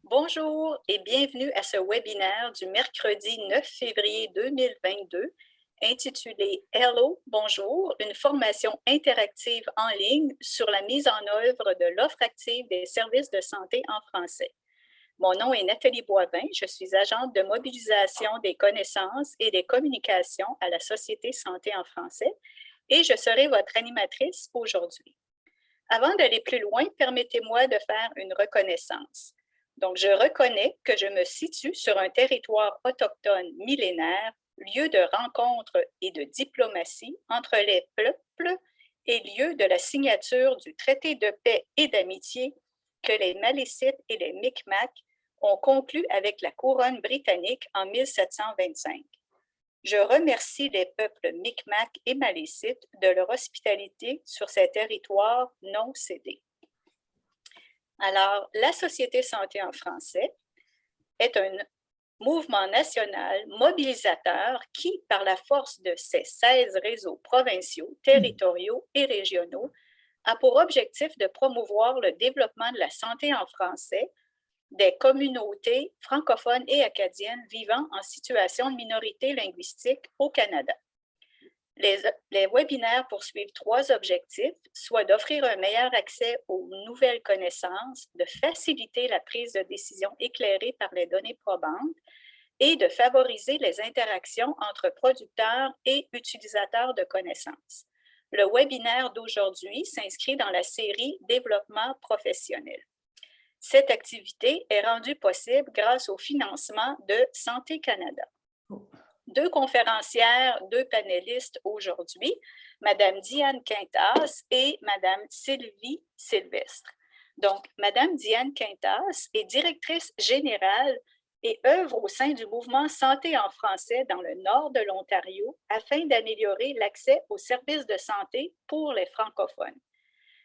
Bonjour et bienvenue à ce webinaire du mercredi 9 février 2022 intitulé Hello, bonjour, une formation interactive en ligne sur la mise en œuvre de l'offre active des services de santé en français. Mon nom est Nathalie Boivin, je suis agente de mobilisation des connaissances et des communications à la Société Santé en français et je serai votre animatrice aujourd'hui. Avant d'aller plus loin, permettez-moi de faire une reconnaissance. Donc, je reconnais que je me situe sur un territoire autochtone millénaire, lieu de rencontre et de diplomatie entre les peuples et lieu de la signature du traité de paix et d'amitié que les Malécites et les Micmacs ont conclu avec la couronne britannique en 1725. Je remercie les peuples Micmacs et Malécites de leur hospitalité sur ces territoires non cédés. Alors, la Société Santé en français est un mouvement national mobilisateur qui, par la force de ses 16 réseaux provinciaux, territoriaux et régionaux, a pour objectif de promouvoir le développement de la santé en français des communautés francophones et acadiennes vivant en situation de minorité linguistique au Canada. Les webinaires poursuivent 3 objectifs, soit d'offrir un meilleur accès aux nouvelles connaissances, de faciliter la prise de décision éclairée par les données probantes et de favoriser les interactions entre producteurs et utilisateurs de connaissances. Le webinaire d'aujourd'hui s'inscrit dans la série Développement professionnel. Cette activité est rendue possible grâce au financement de Santé Canada. 2 conférencières, 2 panélistes aujourd'hui, Mme Diane Quintas et Mme Sylvie Sylvestre. Donc, Mme Diane Quintas est directrice générale et œuvre au sein du mouvement Santé en français dans le nord de l'Ontario afin d'améliorer l'accès aux services de santé pour les francophones.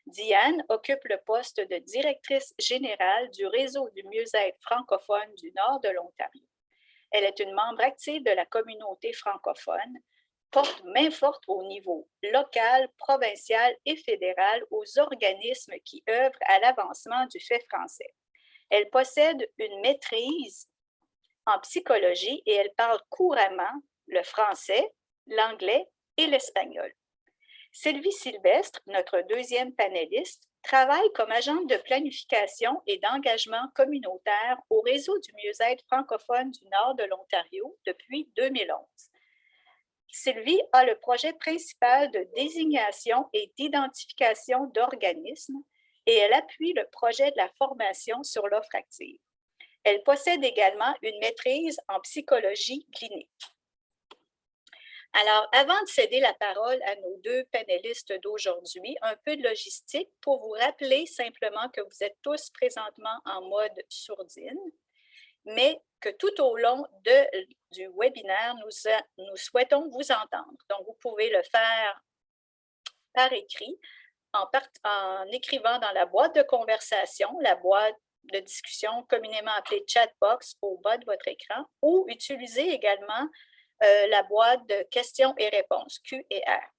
Diane occupe le poste de directrice générale du réseau du mieux-être francophone du nord de l'Ontario. Elle est une membre active de la communauté francophone, porte main forte au niveau local, provincial et fédéral aux organismes qui œuvrent à l'avancement du fait français. Elle possède une maîtrise en psychologie et elle parle couramment le français, l'anglais et l'espagnol. Sylvie Sylvestre, notre deuxième panéliste, travaille comme agente de planification et d'engagement communautaire au réseau du mieux-être francophone du nord de l'Ontario depuis 2011. Sylvie a le projet principal de désignation et d'identification d'organismes et elle appuie le projet de la formation sur l'offre active. Elle possède également une maîtrise en psychologie clinique. Alors, avant de céder la parole à nos 2 panélistes d'aujourd'hui, un peu de logistique pour vous rappeler simplement que vous êtes tous présentement en mode sourdine, mais que tout au long du webinaire, nous souhaitons vous entendre. Donc, vous pouvez le faire par écrit en écrivant dans la boîte de conversation, la boîte de discussion communément appelée chatbox au bas de votre écran, ou utiliser également la boîte de questions et réponses, Q&R.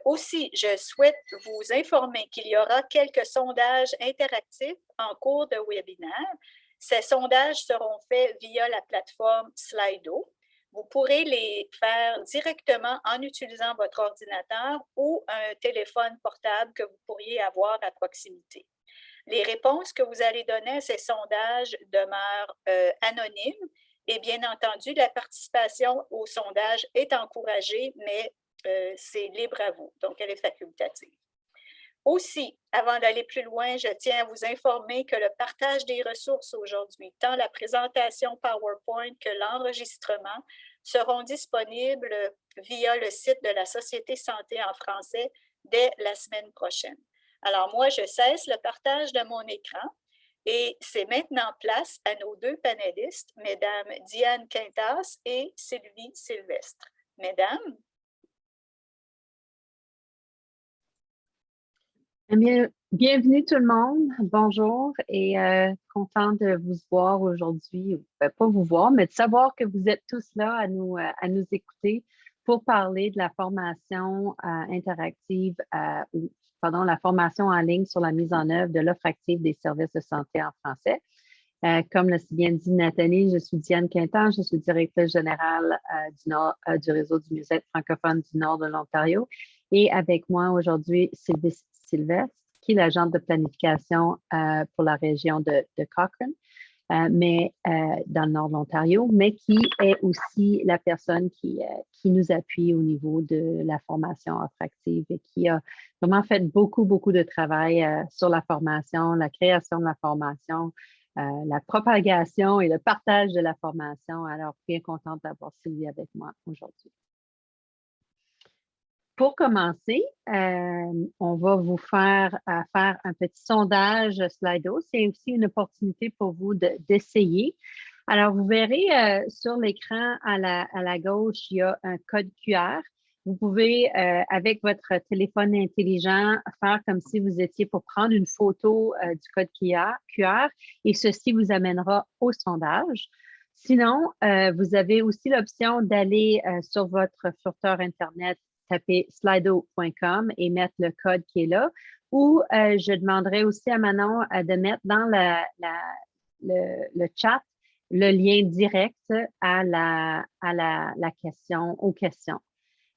Aussi, je souhaite vous informer qu'il y aura quelques sondages interactifs en cours de webinaire. Ces sondages seront faits via la plateforme Slido. Vous pourrez les faire directement en utilisant votre ordinateur ou un téléphone portable que vous pourriez avoir à proximité. Les réponses que vous allez donner à ces sondages demeurent anonymes. Et bien entendu, la participation au sondage est encouragée, mais c'est libre à vous, donc elle est facultative. Aussi, avant d'aller plus loin, je tiens à vous informer que le partage des ressources aujourd'hui, tant la présentation PowerPoint que l'enregistrement, seront disponibles via le site de la Société Santé en français dès la semaine prochaine. Alors moi, je cesse le partage de mon écran. Et c'est maintenant place à nos 2 panélistes, Mesdames Diane Quintas et Sylvie Sylvestre. Mesdames. Eh bien, bienvenue tout le monde. Bonjour et content de vous voir aujourd'hui. Pas vous voir, mais de savoir que vous êtes tous là à nous écouter pour parler de la formation interactive ou la formation en ligne sur la mise en œuvre de l'offre active des services de santé en français. Comme l'a si bien dit Nathalie, je suis Diane Quintan, je suis directrice générale du réseau du mieux-être francophone du nord de l'Ontario. Et avec moi aujourd'hui, Sylvie Sylvestre, qui est l'agente de planification pour la région de Cochrane. Mais dans le nord de l'Ontario, mais qui est aussi la personne qui nous appuie au niveau de la formation offre active et qui a vraiment fait beaucoup, beaucoup de travail sur la formation, la création de la formation, la propagation et le partage de la formation. Alors, bien contente d'avoir Sylvie avec moi aujourd'hui. Pour commencer, on va vous faire un petit sondage Slido. C'est aussi une opportunité pour vous d'essayer. Alors, vous verrez sur l'écran à la gauche, il y a un code QR. Vous pouvez, avec votre téléphone intelligent, faire comme si vous étiez pour prendre une photo du code QR et ceci vous amènera au sondage. Sinon, vous avez aussi l'option d'aller sur votre furteur Internet, taper slido.com et mettre le code qui est là. Ou je demanderai aussi à Manon de mettre dans le chat le lien direct à la question, aux questions.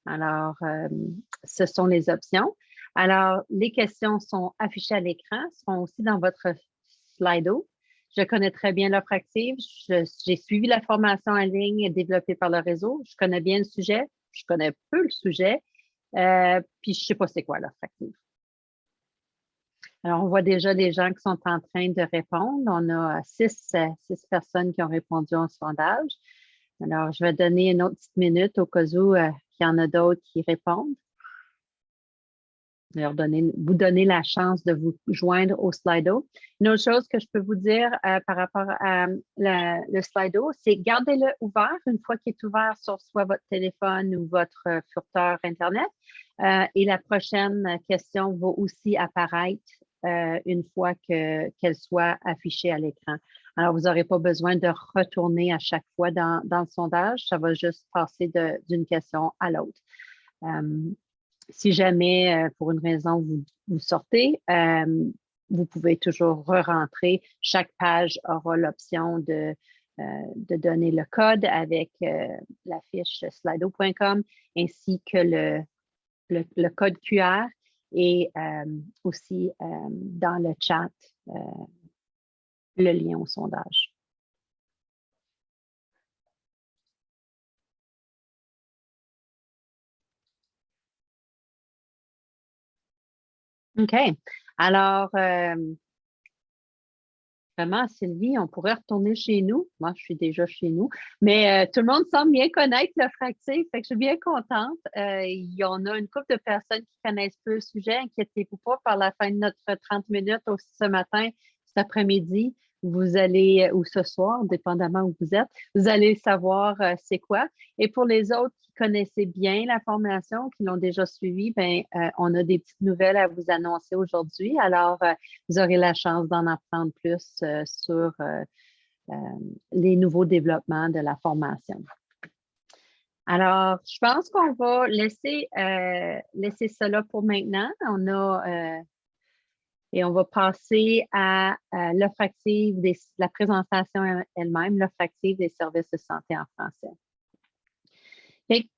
Alors, ce sont les options. Alors, les questions sont affichées à l'écran, seront aussi dans votre Slido. Je connais très bien l'offre active. J'ai suivi la formation en ligne développée par le réseau. Je connais bien le sujet. Je connais peu le sujet. Puis, je ne sais pas c'est quoi l'offre active. Alors, on voit déjà des gens qui sont en train de répondre. On a six personnes qui ont répondu au sondage. Alors, je vais donner une autre petite minute au cas où il y en a d'autres qui répondent. Vous donner la chance de vous joindre au Slido. Une autre chose que je peux vous dire par rapport à le Slido, c'est gardez-le ouvert une fois qu'il est ouvert sur soit votre téléphone ou votre furteur Internet. Et la prochaine question va aussi apparaître une fois qu'elle soit affichée à l'écran. Alors, vous n'aurez pas besoin de retourner à chaque fois dans le sondage. Ça va juste passer d'une question à l'autre. Si jamais, pour une raison, vous sortez, vous pouvez toujours re-rentrer. Chaque page aura l'option de donner le code avec la fiche slido.com ainsi que le code QR et aussi dans le chat, le lien au sondage. OK. Alors, vraiment, Sylvie, on pourrait retourner chez nous. Moi, je suis déjà chez nous. Mais tout le monde semble bien connaître le fractif. Fait que je suis bien contente. Il y en a une couple de personnes qui connaissent peu le sujet. Inquiétez-vous pas, par la fin de notre 30 minutes aussi ce matin, cet après-midi, vous allez, ou ce soir, dépendamment où vous êtes, vous allez savoir c'est quoi. Et pour les autres qui connaissaient bien la formation, qui l'ont déjà suivie, ben, on a des petites nouvelles à vous annoncer aujourd'hui. Alors, vous aurez la chance d'en apprendre plus sur les nouveaux développements de la formation. Alors, je pense qu'on va laisser ça là pour maintenant. Et on va passer à l'offre active, la présentation elle-même, l'offre active des services de santé en français. Et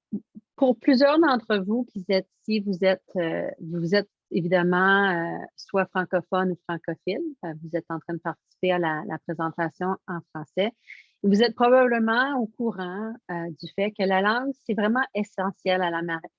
pour plusieurs d'entre vous qui êtes ici, vous êtes évidemment soit francophone ou francophile. Vous êtes en train de participer à la présentation en français. Vous êtes probablement au courant du fait que la langue, c'est vraiment essentiel à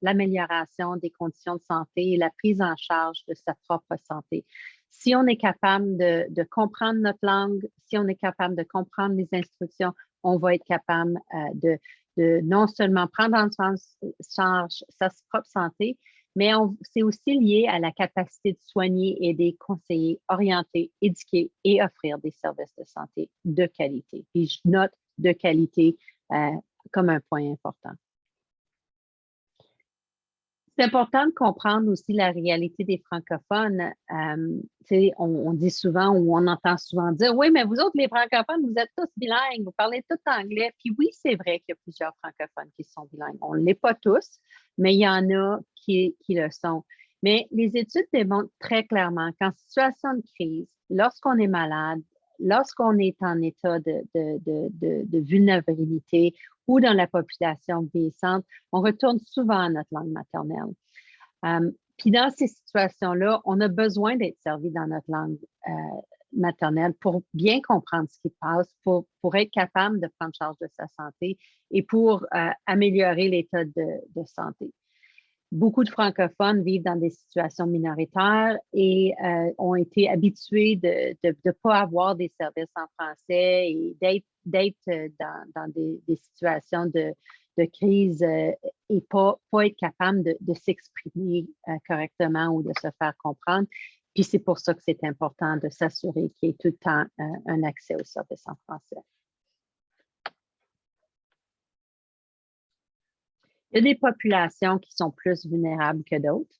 l'amélioration des conditions de santé et la prise en charge de sa propre santé. Si on est capable de comprendre notre langue, si on est capable de comprendre les instructions, on va être capable de non seulement prendre en charge sa propre santé, mais c'est aussi lié à la capacité de soigner, aider, conseiller, orienter, éduquer et offrir des services de santé de qualité. Puis je note de qualité comme un point important. C'est important de comprendre aussi la réalité des francophones. On dit souvent ou on entend souvent dire, oui, mais vous autres, les francophones, vous êtes tous bilingues, vous parlez tout anglais. Puis oui, c'est vrai qu'il y a plusieurs francophones qui sont bilingues. On ne l'est pas tous, mais il y en a qui le sont. Mais les études démontrent très clairement qu'en situation de crise, lorsqu'on est malade, lorsqu'on est en état de vulnérabilité ou dans la population vieillissante, on retourne souvent à notre langue maternelle. Puis dans ces situations-là, on a besoin d'être servi dans notre langue maternelle pour bien comprendre ce qui se passe, pour être capable de prendre charge de sa santé et pour améliorer l'état de santé. Beaucoup de francophones vivent dans des situations minoritaires et ont été habitués de ne pas avoir des services en français et d'être dans des situations de crise et pas être capable de s'exprimer correctement ou de se faire comprendre. Puis c'est pour ça que c'est important de s'assurer qu'il y ait tout le temps un accès aux services en français. Il y a des populations qui sont plus vulnérables que d'autres.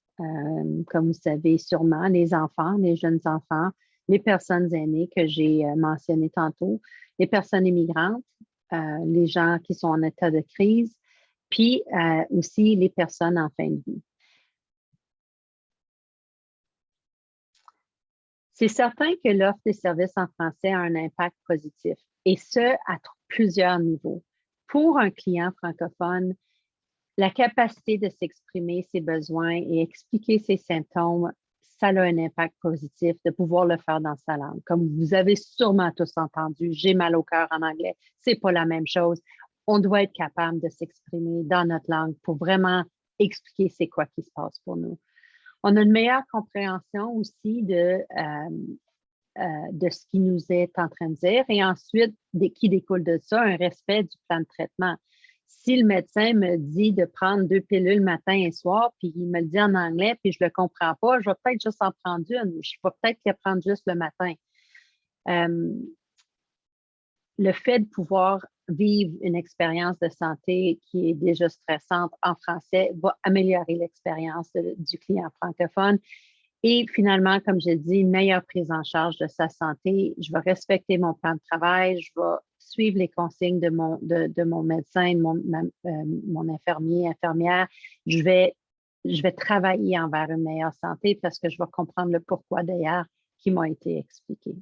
Comme vous savez sûrement, les enfants, les jeunes enfants, les personnes aînées que j'ai mentionnées tantôt, les personnes immigrantes, les gens qui sont en état de crise, puis aussi les personnes en fin de vie. C'est certain que l'offre des services en français a un impact positif, et ce, à plusieurs niveaux. Pour un client francophone, la capacité de s'exprimer ses besoins et expliquer ses symptômes, ça a un impact positif de pouvoir le faire dans sa langue. Comme vous avez sûrement tous entendu, j'ai mal au cœur en anglais, c'est pas la même chose. On doit être capable de s'exprimer dans notre langue pour vraiment expliquer c'est quoi qui se passe pour nous. On a une meilleure compréhension aussi de ce qui nous est en train de dire et ensuite, qui découle de ça, un respect du plan de traitement. Si le médecin me dit de prendre 2 pilules matin et soir, puis il me le dit en anglais, puis je ne le comprends pas, je vais peut-être juste en prendre une, je vais peut-être la prendre juste le matin. Le fait de pouvoir vivre une expérience de santé qui est déjà stressante en français va améliorer l'expérience du client francophone. Et finalement, comme je dis, une meilleure prise en charge de sa santé. Je vais respecter mon plan de travail, je vais suivre les consignes de mon médecin, de mon infirmier, infirmière. Je vais travailler envers une meilleure santé parce que je vais comprendre le pourquoi d'ailleurs qui m'a été expliqué.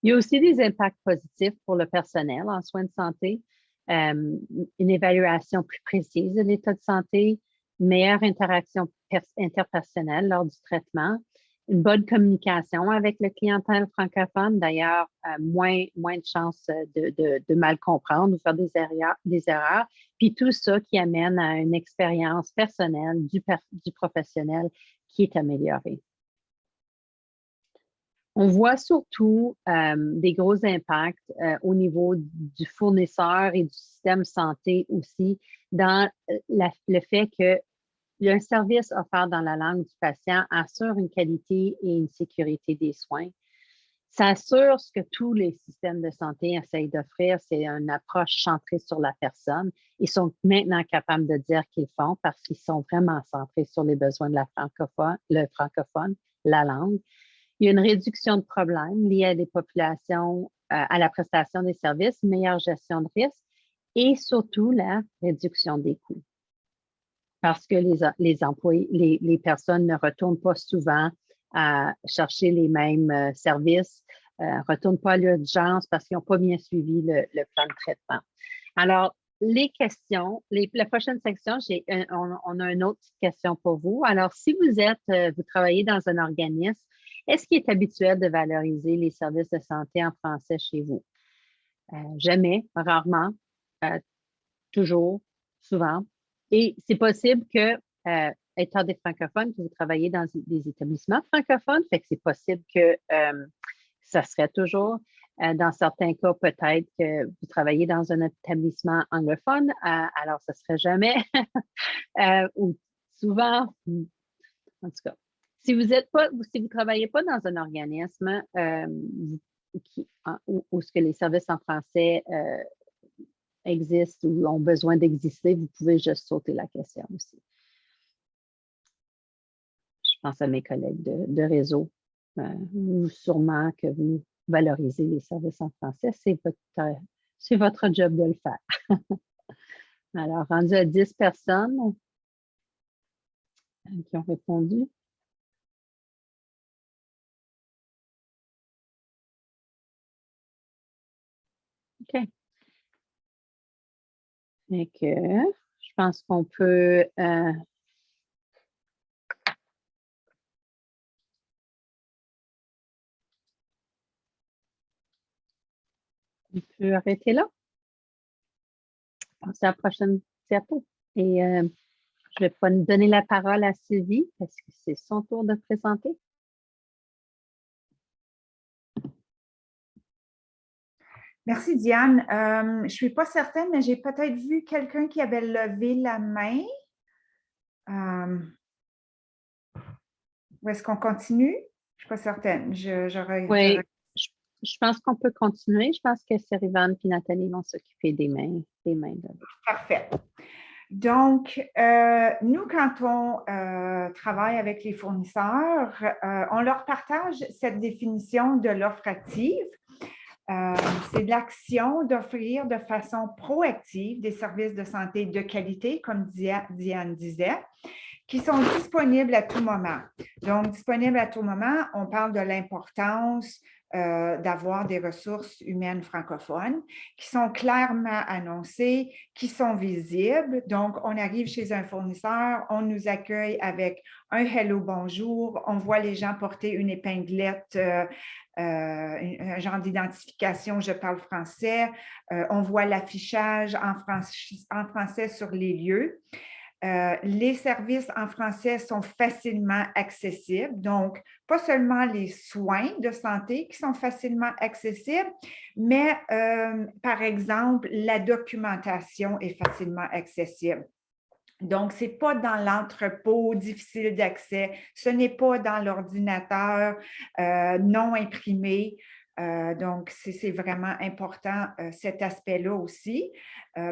Il y a aussi des impacts positifs pour le personnel en soins de santé, une évaluation plus précise de l'état de santé, une meilleure interaction interpersonnelle lors du traitement, une bonne communication avec le clientèle francophone, d'ailleurs, moins de chances de mal comprendre ou faire des erreurs, puis tout ça qui amène à une expérience personnelle du professionnel qui est améliorée. On voit surtout des gros impacts au niveau du fournisseur et du système santé aussi dans le fait que un service offert dans la langue du patient assure une qualité et une sécurité des soins. Ça assure ce que tous les systèmes de santé essayent d'offrir, c'est une approche centrée sur la personne. Ils sont maintenant capables de dire qu'ils font parce qu'ils sont vraiment centrés sur les besoins de le francophone, la langue. Il y a une réduction de problèmes liés à des populations, à la prestation des services, une meilleure gestion de risques et surtout la réduction des coûts. Parce que les employés, les personnes ne retournent pas souvent à chercher les mêmes services, ne retournent pas à l'urgence parce qu'ils n'ont pas bien suivi le plan de traitement. Alors, les questions, la prochaine section, on a une autre question pour vous. Alors, si vous travaillez dans un organisme, est-ce qu'il est habituel de valoriser les services de santé en français chez vous? Jamais, rarement, toujours, souvent. Et c'est possible que, étant des francophones, que vous travaillez dans des établissements francophones, fait que c'est possible que ça serait toujours. Dans certains cas, peut-être que vous travaillez dans un établissement anglophone, alors ce ne serait jamais. Ou souvent, en tout cas, si vous ne travaillez pas dans un organisme où ce que les services en français existent ou ont besoin d'exister, vous pouvez juste sauter la question aussi. Je pense à mes collègues de réseau. Sûrement que vous valorisez les services en français, c'est votre job de le faire. Alors, rendu à 10 personnes qui ont répondu. OK. Fait que je pense qu'on peut on peut arrêter là. Passer à la prochaine diapo. Et je vais pas donner la parole à Sylvie parce que c'est son tour de présenter. Merci, Diane. Je ne suis pas certaine, mais j'ai peut-être vu quelqu'un qui avait levé la main. Ou est-ce qu'on continue? Je ne suis pas certaine. Oui, je pense qu'on peut continuer. Je pense que c'est Rivan et Nathalie vont s'occuper des mains. Parfait. Donc, nous, quand on travaille avec les fournisseurs, on leur partage cette définition de l'offre active. C'est l'action d'offrir de façon proactive des services de santé de qualité, comme Diane disait, qui sont disponibles à tout moment. Donc, disponibles à tout moment, on parle de l'importance d'avoir des ressources humaines francophones qui sont clairement annoncées, qui sont visibles. Donc, on arrive chez un fournisseur, on nous accueille avec un hello, bonjour, on voit les gens porter une épinglette, un genre d'identification, je parle français, on voit l'affichage en français sur les lieux. Les services en français sont facilement accessibles, donc pas seulement les soins de santé qui sont facilement accessibles, mais par exemple, la documentation est facilement accessible. Donc, ce n'est pas dans l'entrepôt difficile d'accès, ce n'est pas dans l'ordinateur non imprimé. Donc, c'est vraiment important cet aspect-là aussi.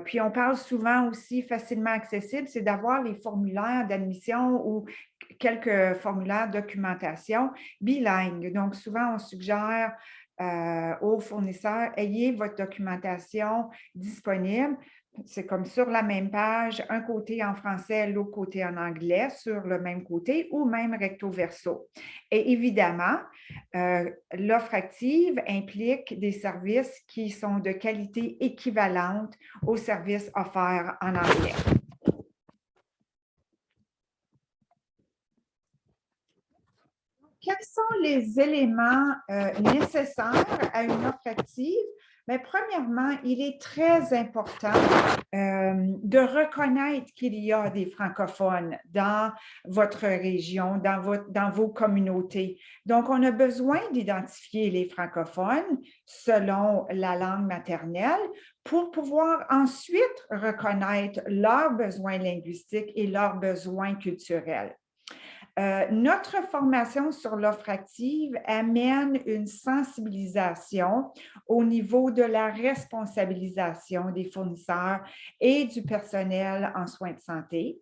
Puis, on parle souvent aussi facilement accessible, c'est d'avoir les formulaires d'admission ou quelques formulaires de documentation bilingues. Donc, souvent, on suggère aux fournisseurs, ayez votre documentation disponible. C'est comme sur la même page, un côté en français, l'autre côté en anglais, sur le même côté ou même recto verso. Et évidemment, l'offre active implique des services qui sont de qualité équivalente aux services offerts en anglais. Quels sont les éléments nécessaires à une offre active? Mais premièrement, il est très important de reconnaître qu'il y a des francophones dans votre région, dans vos communautés. Donc, on a besoin d'identifier les francophones selon la langue maternelle pour pouvoir ensuite reconnaître leurs besoins linguistiques et leurs besoins culturels. Notre formation sur l'offre active amène une sensibilisation au niveau de la responsabilisation des fournisseurs et du personnel en soins de santé.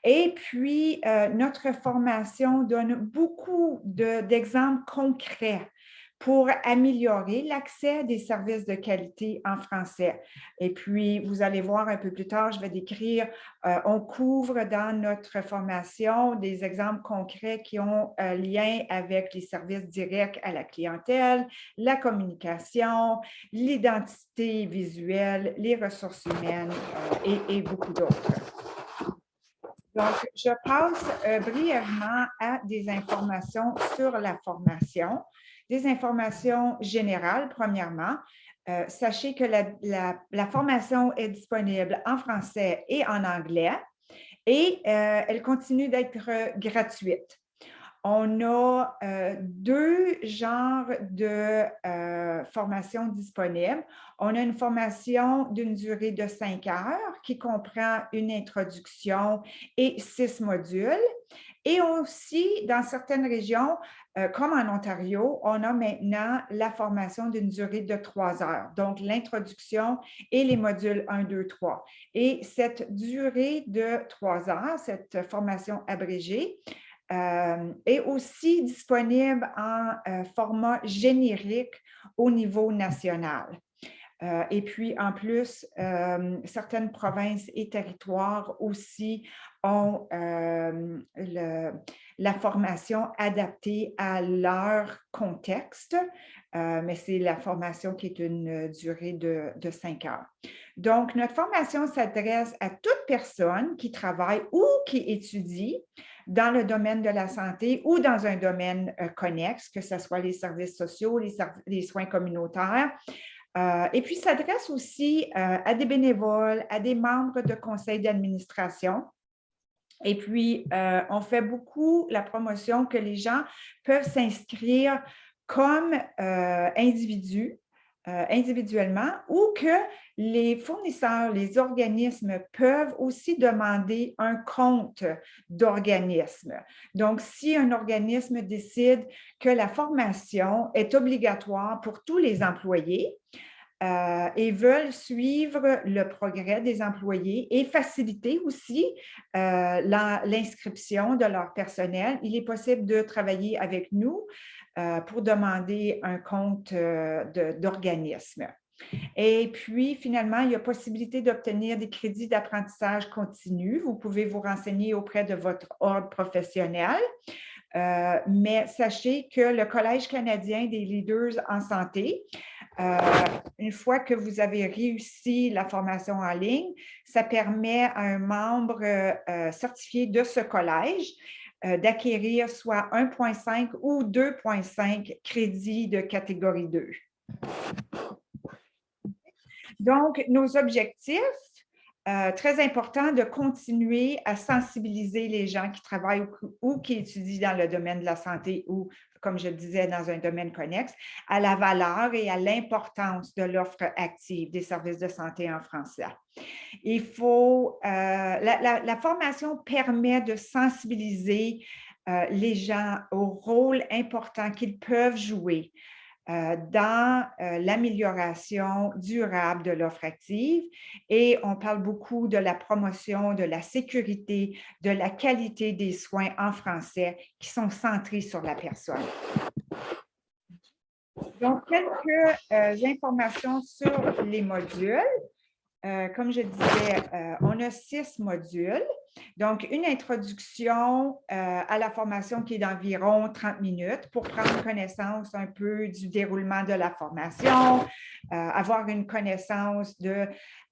Et puis, notre formation donne beaucoup d'exemples concrets pour améliorer l'accès des services de qualité en français. Et puis, vous allez voir un peu plus tard, je vais décrire, on couvre dans notre formation des exemples concrets qui ont un lien avec les services directs à la clientèle, la communication, l'identité visuelle, les ressources humaines et beaucoup d'autres. Donc, je passe brièvement à des informations sur la formation. Des informations générales, premièrement. Sachez que la formation est disponible en français et en anglais et elle continue d'être gratuite. On a deux genres de formation disponibles. On a une formation d'une durée de 5 heures qui comprend une introduction et 6 modules. Et aussi, dans certaines régions, comme en Ontario, on a maintenant la formation d'une durée de 3 heures. Donc, l'introduction et les modules 1, 2, 3. Et cette durée de 3 heures, cette formation abrégée, est aussi disponible en format générique au niveau national. Et puis, en plus, certaines provinces et territoires aussi ont la formation adaptée à leur contexte, mais c'est la formation qui est une durée de 5 heures. Donc, notre formation s'adresse à toute personne qui travaille ou qui étudie dans le domaine de la santé ou dans un domaine connexe, que ce soit les services sociaux, les soins communautaires. Et puis, s'adresse aussi à des bénévoles, à des membres de conseils d'administration. Et puis, on fait beaucoup la promotion que les gens peuvent s'inscrire comme individus, individuellement, ou que les fournisseurs, les organismes peuvent aussi demander un compte d'organisme. Donc, si un organisme décide que la formation est obligatoire pour tous les employés, et veulent suivre le progrès des employés et faciliter aussi l'inscription de leur personnel, il est possible de travailler avec nous pour demander un compte d'organisme. Et puis, finalement, il y a possibilité d'obtenir des crédits d'apprentissage continu. Vous pouvez vous renseigner auprès de votre ordre professionnel. Mais sachez que le Collège canadien des leaders en santé, une fois que vous avez réussi la formation en ligne, ça permet à un membre certifié de ce collège d'acquérir soit 1,5 ou 2,5 crédits de catégorie 2. Donc, nos objectifs, très important de continuer à sensibiliser les gens qui travaillent ou qui étudient dans le domaine de la santé ou, comme je le disais, dans un domaine connexe, à la valeur et à l'importance de l'offre active des services de santé en français. Il faut, la formation permet de sensibiliser les gens au rôle important qu'ils peuvent jouer dans l'amélioration durable de l'offre active et on parle beaucoup de la promotion, de la sécurité, de la qualité des soins en français qui sont centrés sur la personne. Donc, quelques informations sur les modules. Comme je disais, on a 6 modules. Donc, une introduction à la formation qui est d'environ 30 minutes pour prendre connaissance un peu du déroulement de la formation, avoir une connaissance de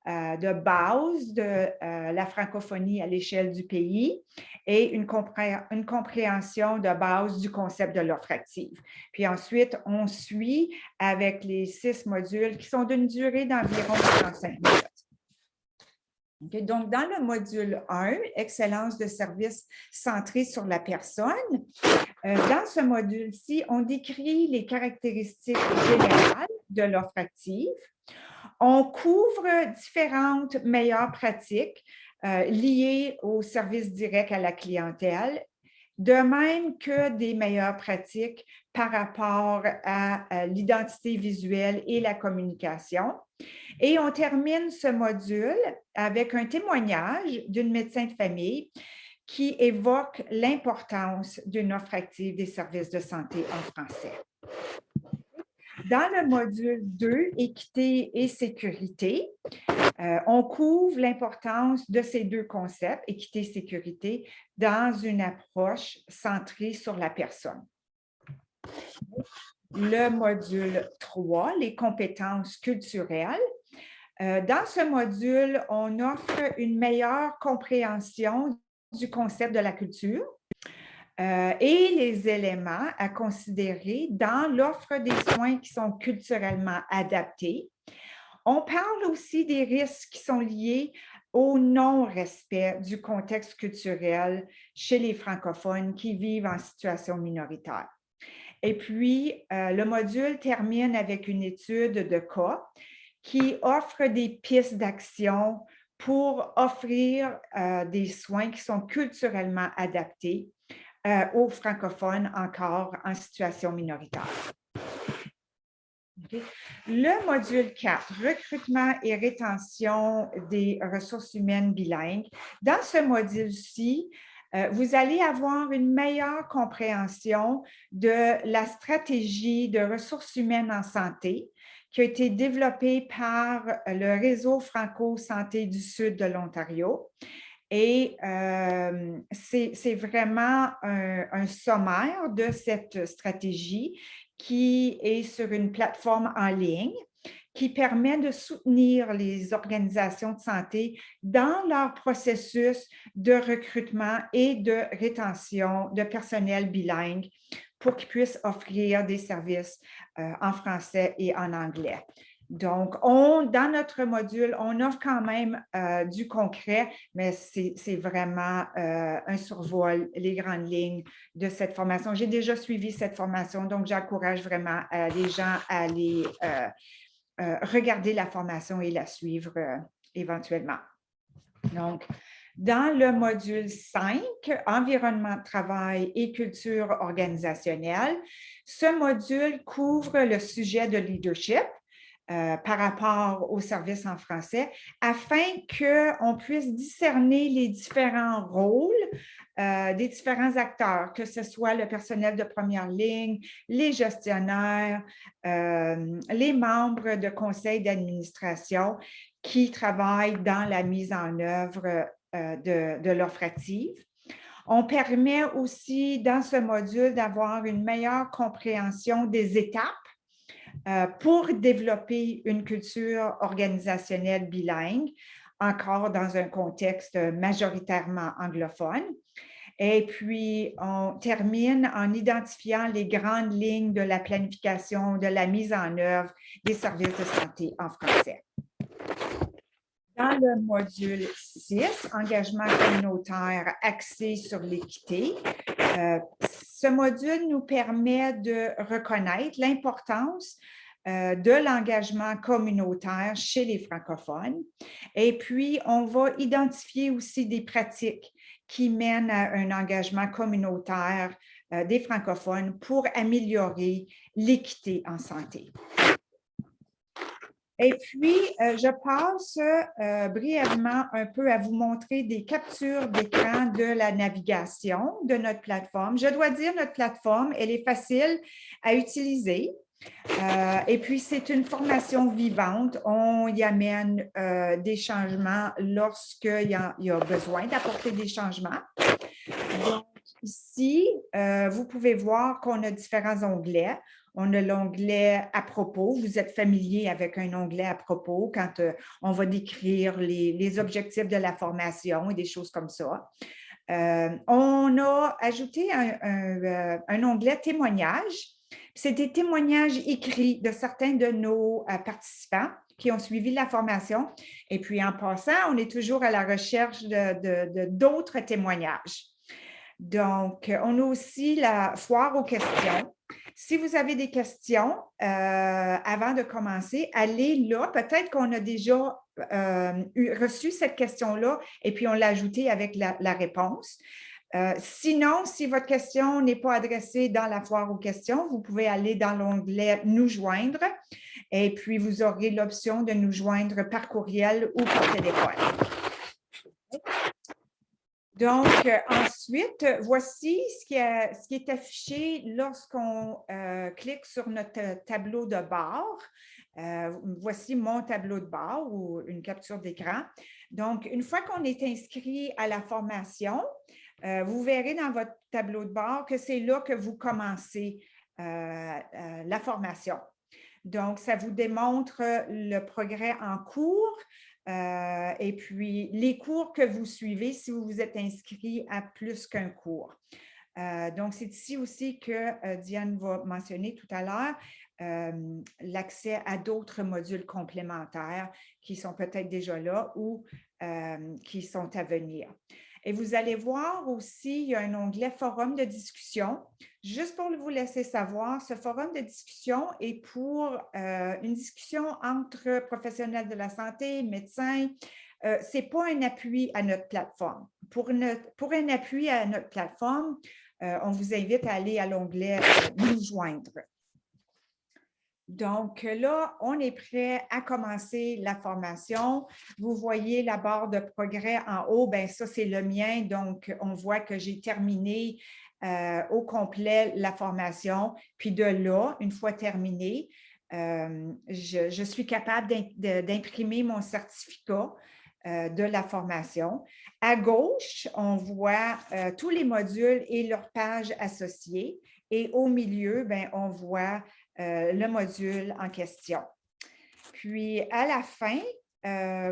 base de la francophonie à l'échelle du pays et une compréhension de base du concept de l'offre active. Puis ensuite, on suit avec les 6 modules qui sont d'une durée d'environ 45 minutes. Okay, donc, dans le module 1, Excellence de service centré sur la personne, dans ce module-ci, on décrit les caractéristiques générales de l'offre active. On couvre différentes meilleures pratiques liées au service direct à la clientèle, de même que des meilleures pratiques par rapport à l'identité visuelle et la communication. Et on termine ce module avec un témoignage d'une médecin de famille qui évoque l'importance d'une offre active des services de santé en français. Dans le module 2, Équité et sécurité, on couvre l'importance de ces deux concepts, équité et sécurité, dans une approche centrée sur la personne. Le module 3, les compétences culturelles. Dans ce module, on offre une meilleure compréhension du concept de la culture et les éléments à considérer dans l'offre des soins qui sont culturellement adaptés. On parle aussi des risques qui sont liés au non-respect du contexte culturel chez les francophones qui vivent en situation minoritaire. Et puis, le module termine avec une étude de cas qui offre des pistes d'action pour offrir des soins qui sont culturellement adaptés aux francophones encore en situation minoritaire. Okay. Le module 4, recrutement et rétention des ressources humaines bilingues. Dans ce module-ci, vous allez avoir une meilleure compréhension de la stratégie de ressources humaines en santé qui a été développée par le réseau Franco Santé du Sud de l'Ontario Et c'est vraiment un sommaire de cette stratégie qui est sur une plateforme en ligne qui permet de soutenir les organisations de santé dans leur processus de recrutement et de rétention de personnel bilingue pour qu'ils puissent offrir des services en français et en anglais. Donc, dans notre module, on offre quand même du concret, mais c'est vraiment un survol, les grandes lignes de cette formation. J'ai déjà suivi cette formation, donc j'encourage vraiment les gens à aller regarder la formation et la suivre éventuellement. Donc, dans le module 5, Environnement de travail et culture organisationnelle, ce module couvre le sujet de leadership par rapport aux services en français afin qu'on puisse discerner les différents rôles des différents acteurs, que ce soit le personnel de première ligne, les gestionnaires, les membres de conseils d'administration qui travaillent dans la mise en œuvre de l'offre active. On permet aussi dans ce module d'avoir une meilleure compréhension des étapes pour développer une culture organisationnelle bilingue, encore dans un contexte majoritairement anglophone. Et puis, on termine en identifiant les grandes lignes de la planification, de la mise en œuvre des services de santé en français. Dans le module 6, engagement communautaire axé sur l'équité, ce module nous permet de reconnaître l'importance de l'engagement communautaire chez les francophones. Et puis, on va identifier aussi des pratiques qui mènent à un engagement communautaire des francophones pour améliorer l'équité en santé. Et puis, je passe brièvement un peu à vous montrer des captures d'écran de la navigation de notre plateforme. Je dois dire, notre plateforme, elle est facile à utiliser. Et puis, c'est une formation vivante. On y amène des changements lorsqu'il y a besoin d'apporter des changements. Donc, ici, vous pouvez voir qu'on a différents onglets. On a l'onglet « À propos ». Vous êtes familier avec un onglet « À propos » quand on va décrire les objectifs de la formation et des choses comme ça. On a ajouté un onglet « Témoignages ». C'est des témoignages écrits de certains de nos participants qui ont suivi la formation. Et puis, en passant, on est toujours à la recherche d'autres témoignages. Donc, on a aussi la foire aux questions. Si vous avez des questions avant de commencer, allez là. Peut-être qu'on a déjà reçu cette question-là et puis on l'a ajoutée avec la réponse. Sinon, si votre question n'est pas adressée dans la foire aux questions, vous pouvez aller dans l'onglet « Nous joindre » et puis vous aurez l'option de nous joindre par courriel ou par téléphone. Donc, ensuite, voici ce qui est affiché lorsqu'on clique sur notre tableau de bord. Voici mon tableau de bord ou une capture d'écran. Donc, une fois qu'on est inscrit à la formation, vous verrez dans votre tableau de bord que c'est là que vous commencez la formation. Donc, ça vous démontre le progrès en cours et puis les cours que vous suivez si vous vous êtes inscrit à plus qu'un cours. Donc, c'est ici aussi que Diane va mentionner tout à l'heure l'accès à d'autres modules complémentaires qui sont peut-être déjà là ou qui sont à venir. Et vous allez voir aussi, il y a un onglet « Forum de discussion ». Juste pour vous laisser savoir, ce forum de discussion est pour une discussion entre professionnels de la santé, médecins. Ce n'est pas un appui à notre plateforme. Pour un appui à notre plateforme, on vous invite à aller à l'onglet « Nous joindre ». Donc là, on est prêt à commencer la formation. Vous voyez la barre de progrès en haut, bien ça c'est le mien, donc on voit que j'ai terminé au complet la formation. Puis de là, une fois terminée, je suis capable d'imprimer mon certificat de la formation. À gauche, on voit tous les modules et leurs pages associées. Et au milieu, bien, on voit le module en question. Puis, à la fin,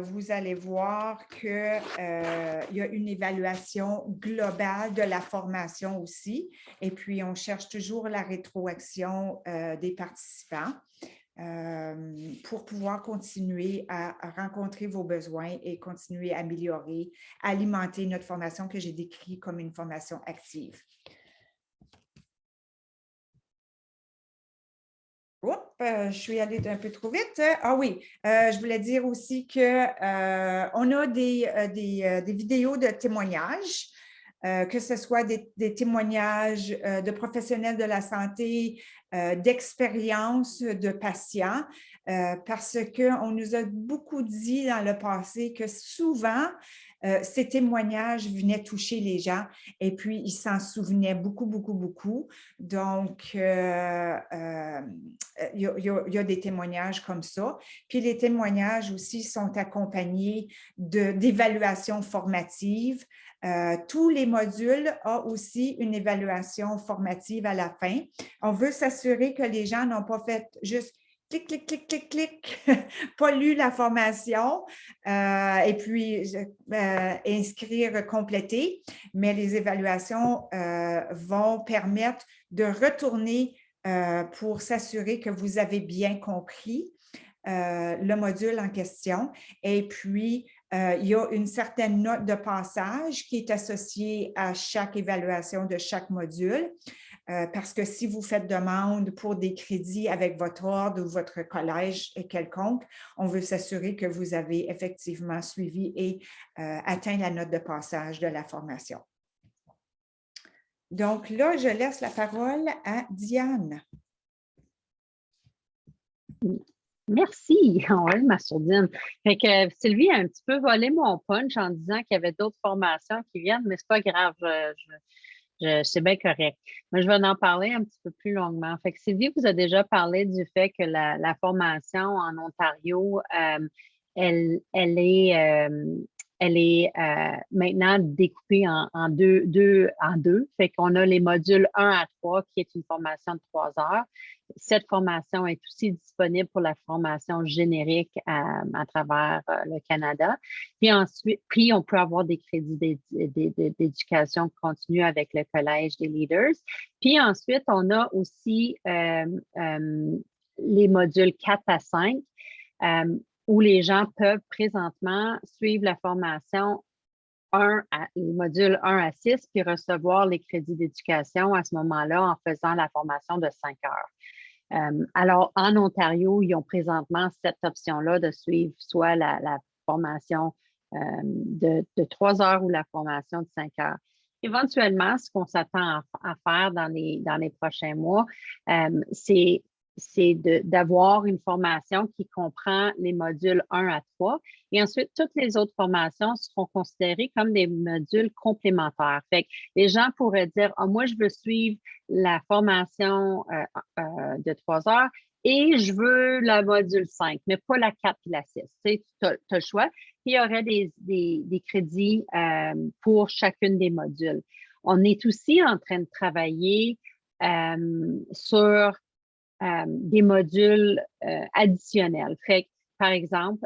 vous allez voir qu'il y a une évaluation globale de la formation aussi. Et puis, on cherche toujours la rétroaction des participants pour pouvoir continuer à rencontrer vos besoins et continuer à améliorer, alimenter notre formation que j'ai décrite comme une formation active. Je suis allée un peu trop vite. Ah oui, je voulais dire aussi qu'on a des vidéos de témoignages, que ce soit des témoignages de professionnels de la santé, d'expériences de patients, parce qu'on nous a beaucoup dit dans le passé que souvent, ces témoignages venaient toucher les gens et puis ils s'en souvenaient beaucoup, beaucoup, beaucoup. Donc, il y a des témoignages comme ça. Puis les témoignages aussi sont accompagnés d'évaluations formatives. Tous les modules ont aussi une évaluation formative à la fin. On veut s'assurer que les gens n'ont pas fait juste clic, clic, clic, clic, clic, pas lu la formation et puis inscrire, compléter, mais les évaluations vont permettre de retourner pour s'assurer que vous avez bien compris le module en question. Et puis, il y a une certaine note de passage qui est associée à chaque évaluation de chaque module. Parce que si vous faites demande pour des crédits avec votre ordre ou votre collège quelconque, on veut s'assurer que vous avez effectivement suivi et atteint la note de passage de la formation. Donc là, je laisse la parole à Diane. Merci. Oui, ma sourdine. Fait que Sylvie a un petit peu volé mon punch en disant qu'il y avait d'autres formations qui viennent, mais c'est pas grave. C'est bien correct. Mais je vais en parler un petit peu plus longuement. Fait que Sylvie vous a déjà parlé du fait que la formation en Ontario, elle est maintenant découpée en deux. Fait qu'on a les modules 1 à 3, qui est une formation de 3 heures. Cette formation est aussi disponible pour la formation générique à travers le Canada. Puis ensuite, on peut avoir des crédits d'éducation continue avec le Collège des leaders. Puis ensuite, on a aussi les modules 4 à 5 où les gens peuvent présentement suivre la formation les modules 1 à 6, puis recevoir les crédits d'éducation à ce moment-là en faisant la formation de 5 heures. Alors, en Ontario, ils ont présentement cette option-là de suivre soit la formation de 3 heures ou la formation de 5 heures. Éventuellement, ce qu'on s'attend à faire dans les prochains mois, c'est d'avoir une formation qui comprend les modules 1 à 3. Et ensuite, toutes les autres formations seront considérées comme des modules complémentaires. Fait que les gens pourraient dire, moi, je veux suivre la formation de 3 heures et je veux la module 5, mais pas la 4 et la 6. Tu as le choix. Puis, il y aurait des crédits pour chacune des modules. On est aussi en train de travailler sur des modules additionnels. Fait que, par exemple,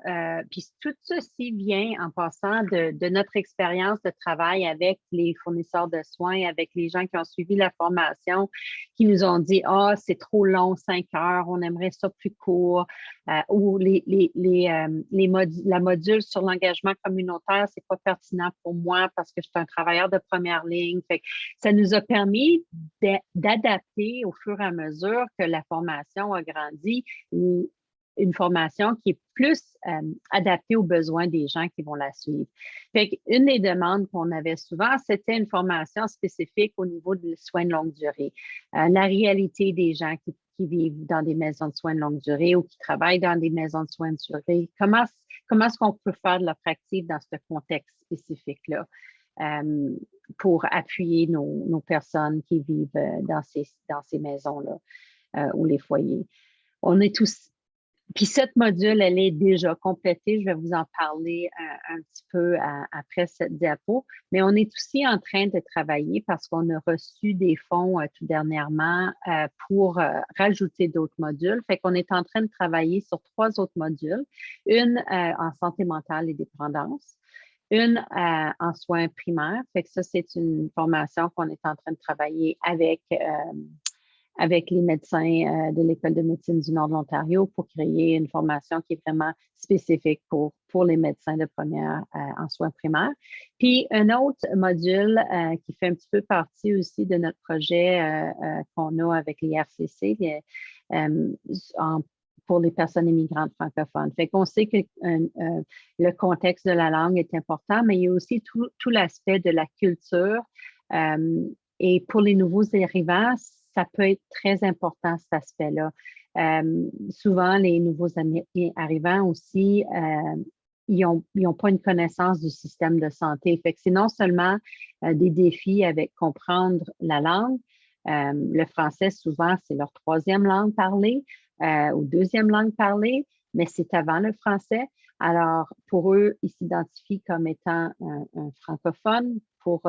puis tout ceci vient en passant de notre expérience de travail avec les fournisseurs de soins, avec les gens qui ont suivi la formation, qui nous ont dit « Ah, c'est trop long, 5 heures, on aimerait ça plus court. » Ou la module sur l'engagement communautaire, c'est pas pertinent pour moi parce que je suis un travailleur de première ligne. Fait que ça nous a permis d'adapter au fur et à mesure que la formation a grandi une formation qui est plus adaptée aux besoins des gens qui vont la suivre. Fait une des demandes qu'on avait souvent, c'était une formation spécifique au niveau des soins de longue durée. La réalité des gens qui vivent dans des maisons de soins de longue durée ou qui travaillent dans des maisons de soins de durée. Comment est-ce qu'on peut faire de l'offre active dans ce contexte spécifique-là pour appuyer nos personnes qui vivent dans ces maisons-là ou les foyers? On est tous Puis cette module, elle est déjà complétée. Je vais vous en parler un petit peu après cette diapo. Mais on est aussi en train de travailler parce qu'on a reçu des fonds tout dernièrement pour rajouter d'autres modules. Fait qu'on est en train de travailler sur 3 autres modules. Une en santé mentale et dépendance. Une en soins primaires. Fait que ça, c'est une formation qu'on est en train de travailler avec les médecins de l'École de médecine du Nord de l'Ontario pour créer une formation qui est vraiment spécifique pour les médecins de première en soins primaires. Puis un autre module qui fait un petit peu partie aussi de notre projet qu'on a avec l'IRCC pour les personnes immigrantes francophones. Fait qu'on sait que le contexte de la langue est important, mais il y a aussi tout l'aspect de la culture. Et pour les nouveaux arrivants, ça peut être très important, cet aspect-là. Souvent, les nouveaux arrivants aussi, ils n'ont pas une connaissance du système de santé. Fait que c'est non seulement des défis avec comprendre la langue, le français, souvent, c'est leur 3e langue parlée ou 2e langue parlée, mais c'est avant le français. Alors, pour eux, ils s'identifient comme étant un francophone pour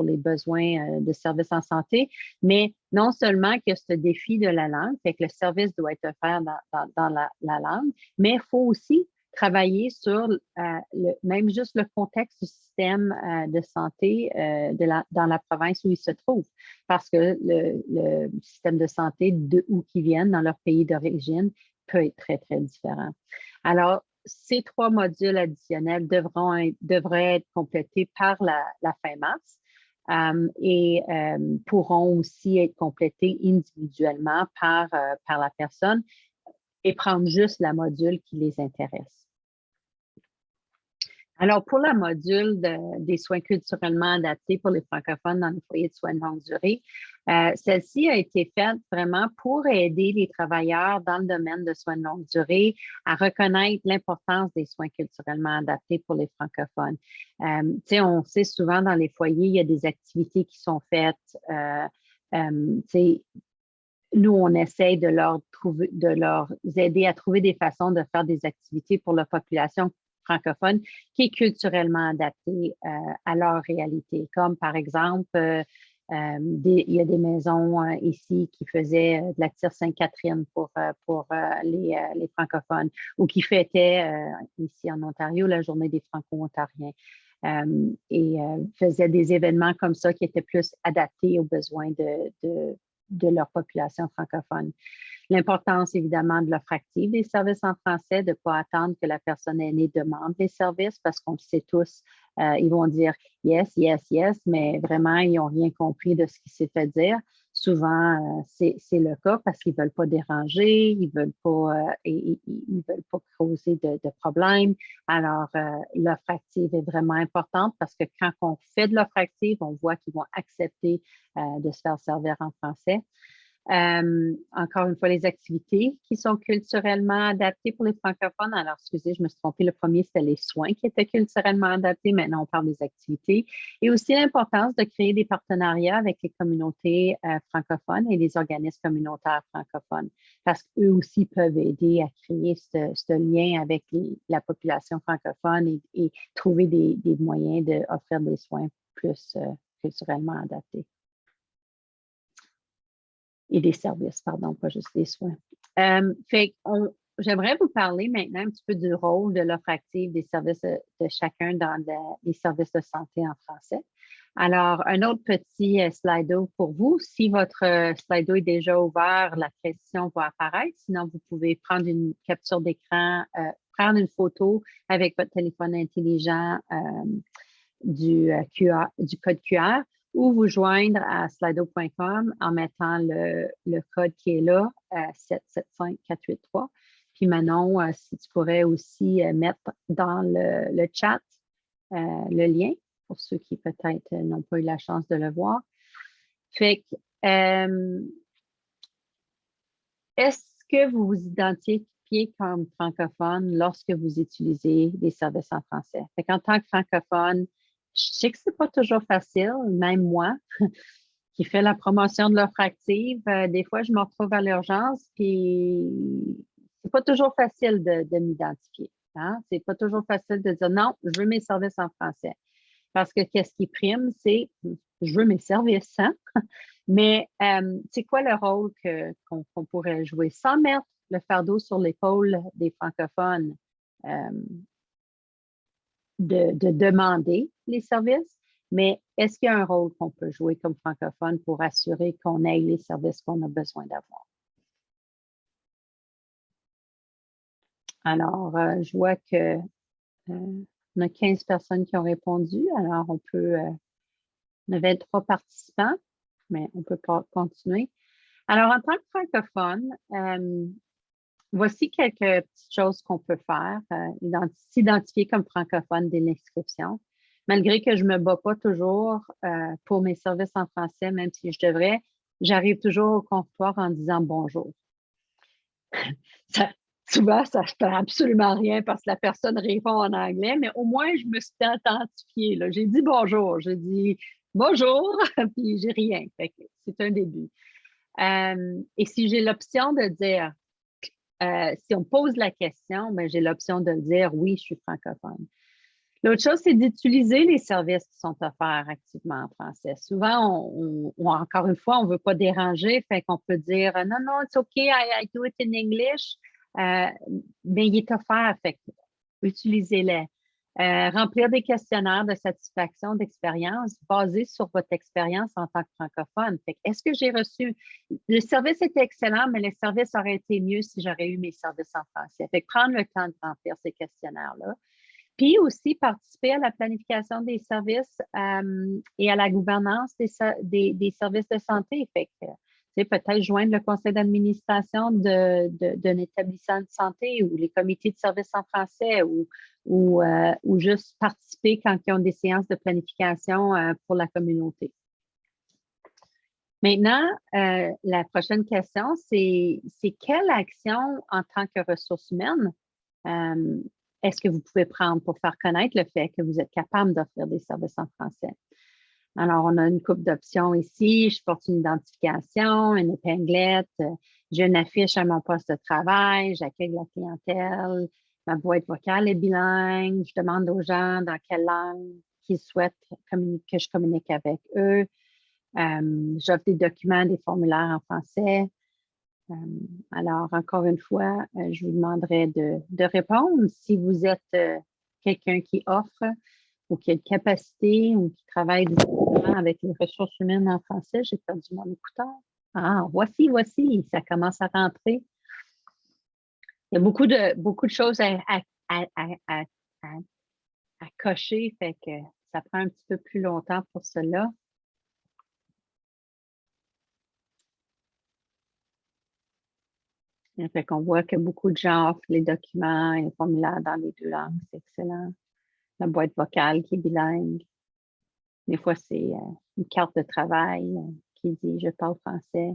les besoins de services en santé, mais non seulement que ce défi de la langue, fait que le service doit être offert dans la langue, mais il faut aussi travailler sur même juste le contexte du système de santé dans la province où ils se trouvent, parce que le système de santé d'où qu'ils viennent, dans leur pays d'origine, peut être très, très différent. Alors, ces 3 modules additionnels devraient être complétés par la fin mars et pourront aussi être complétés individuellement par la personne et prendre juste la module qui les intéresse. Alors, pour la module des soins culturellement adaptés pour les francophones dans les foyers de soins de longue durée, celle-ci a été faite vraiment pour aider les travailleurs dans le domaine de soins de longue durée à reconnaître l'importance des soins culturellement adaptés pour les francophones. On sait souvent dans les foyers, il y a des activités qui sont faites. Nous, on essaie de leur aider à trouver des façons de faire des activités pour la population francophone qui est culturellement adaptée à leur réalité. Comme par exemple, il y a des maisons ici qui faisaient de la tire Sainte-Catherine pour les francophones ou qui fêtaient ici en Ontario la journée des Franco-Ontariens. Et faisaient des événements comme ça qui étaient plus adaptés aux besoins de leur population francophone. L'importance, évidemment, de l'offre active des services en français, de ne pas attendre que la personne aînée demande les services parce qu'on le sait tous, ils vont dire yes, yes, yes, mais vraiment, ils n'ont rien compris de ce qui s'est fait dire. Souvent, c'est le cas parce qu'ils ne veulent pas déranger, ils ne veulent pas causer de problèmes. Alors, l'offre active est vraiment importante parce que quand on fait de l'offre active, on voit qu'ils vont accepter de se faire servir en français. Encore une fois, les activités qui sont culturellement adaptées pour les francophones. Alors, excusez, je me suis trompée. Le premier, c'était les soins qui étaient culturellement adaptés. Maintenant, on parle des activités. Et aussi l'importance de créer des partenariats avec les communautés francophones et les organismes communautaires francophones, parce qu'eux aussi peuvent aider à créer ce lien avec la population francophone et trouver des moyens d'offrir des soins plus culturellement adaptés. Et des services, pardon, pas juste des soins. J'aimerais vous parler maintenant un petit peu du rôle de l'offre active des services de chacun dans les services de santé en français. Alors, un autre petit Slido pour vous. Si votre Slido est déjà ouvert, la question va apparaître. Sinon, vous pouvez prendre une capture d'écran, prendre une photo avec votre téléphone intelligent du code QR ou vous joindre à slido.com en mettant le code qui est là, 775483. Puis Manon, si tu pourrais aussi mettre dans le chat le lien pour ceux qui peut-être n'ont pas eu la chance de le voir. Fait que, est-ce que vous vous identifiez comme francophone lorsque vous utilisez des services en français? Fait qu'en tant que francophone, je sais que c'est pas toujours facile, même moi, qui fais la promotion de l'offre active. Des fois, je me retrouve à l'urgence, puis c'est pas toujours facile de m'identifier. Hein? C'est pas toujours facile de dire non, je veux mes services en français. Parce que qu'est-ce qui prime, c'est je veux mes services, hein? Mais c'est quoi le rôle qu'on pourrait jouer sans mettre le fardeau sur l'épaule des francophones de demander les services, mais est-ce qu'il y a un rôle qu'on peut jouer comme francophone pour assurer qu'on ait les services qu'on a besoin d'avoir? Alors, je vois que on a 15 personnes qui ont répondu. Alors, on a 23 participants, mais on peut pas continuer. Alors, en tant que francophone, voici quelques petites choses qu'on peut faire. S'identifier comme francophone dès l'inscription. Malgré que je ne me bats pas toujours pour mes services en français, même si je devrais, j'arrive toujours au comptoir en disant bonjour. Souvent, ça ne fait absolument rien parce que la personne répond en anglais, mais au moins, je me suis identifiée. J'ai dit bonjour, j'ai dit bonjour, puis j'ai rien. C'est un début. Et si j'ai l'option de dire, si on pose la question, ben, j'ai l'option de dire oui, je suis francophone. L'autre chose, c'est d'utiliser les services qui sont offerts activement en français. Souvent, encore une fois, on ne veut pas déranger, fait qu'on peut dire non, non, it's okay, I do it in English. Mais il est offert, fait utilisez-les. Remplir des questionnaires de satisfaction d'expérience basés sur votre expérience en tant que francophone. Est-ce que j'ai reçu... Le service était excellent, mais le service aurait été mieux si j'aurais eu mes services en français. Prendre le temps de remplir ces questionnaires-là. Puis aussi participer à la planification des services et à la gouvernance des services de santé. Peut-être joindre le conseil d'administration d'un établissement de santé ou les comités de services en français ou juste participer quand ils ont des séances de planification pour la communauté. Maintenant, la prochaine question, c'est quelle action en tant que ressources humaines est-ce que vous pouvez prendre pour faire connaître le fait que vous êtes capable d'offrir des services en français? Alors, on a une couple d'options ici. Je porte une identification, une épinglette, j'ai une affiche à mon poste de travail, j'accueille la clientèle, ma boîte vocale est bilingue, je demande aux gens dans quelle langue qu'ils souhaitent que je communique avec eux. J'offre des documents, des formulaires en français. Alors, encore une fois, je vous demanderai de répondre si vous êtes quelqu'un qui offre ou qui a une capacité ou qui travaille directement avec les ressources humaines en français. J'ai perdu mon écouteur. Ah, voici, ça commence à rentrer. Il y a beaucoup de choses à cocher, fait que ça prend un petit peu plus longtemps pour cela. Fait qu'on voit que beaucoup de gens offrent les documents et les formulaires dans les deux langues. C'est excellent. La boîte vocale qui est bilingue. Des fois, c'est une carte de travail qui dit « Je parle français ».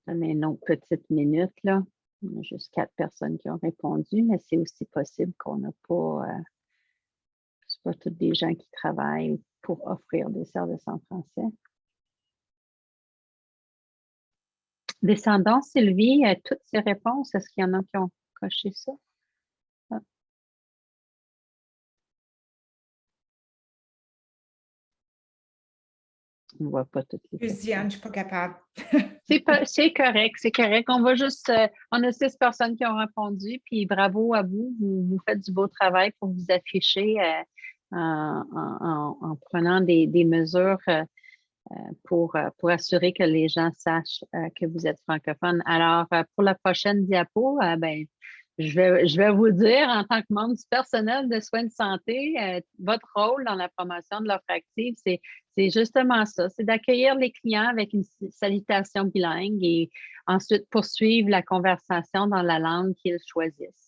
Donner une autre petite minute, là. On a juste 4 personnes qui ont répondu, mais c'est aussi possible qu'on n'a pas... c'est pas toutes des gens qui travaillent pour offrir des services en français. Descendons, Sylvie, toutes ces réponses, est-ce qu'il y en a qui ont coché ça? Ah. On ne voit pas toutes les questions. Diane, je ne suis pas capable. C'est correct. On va juste, on a 6 personnes qui ont répondu, puis bravo à vous. Vous faites du beau travail pour vous afficher en prenant des mesures pour assurer que les gens sachent que vous êtes francophone. Alors, pour la prochaine diapo, je vais vous dire, en tant que membre du personnel de soins de santé, votre rôle dans la promotion de l'offre active, c'est justement ça, c'est d'accueillir les clients avec une salutation bilingue et ensuite poursuivre la conversation dans la langue qu'ils choisissent.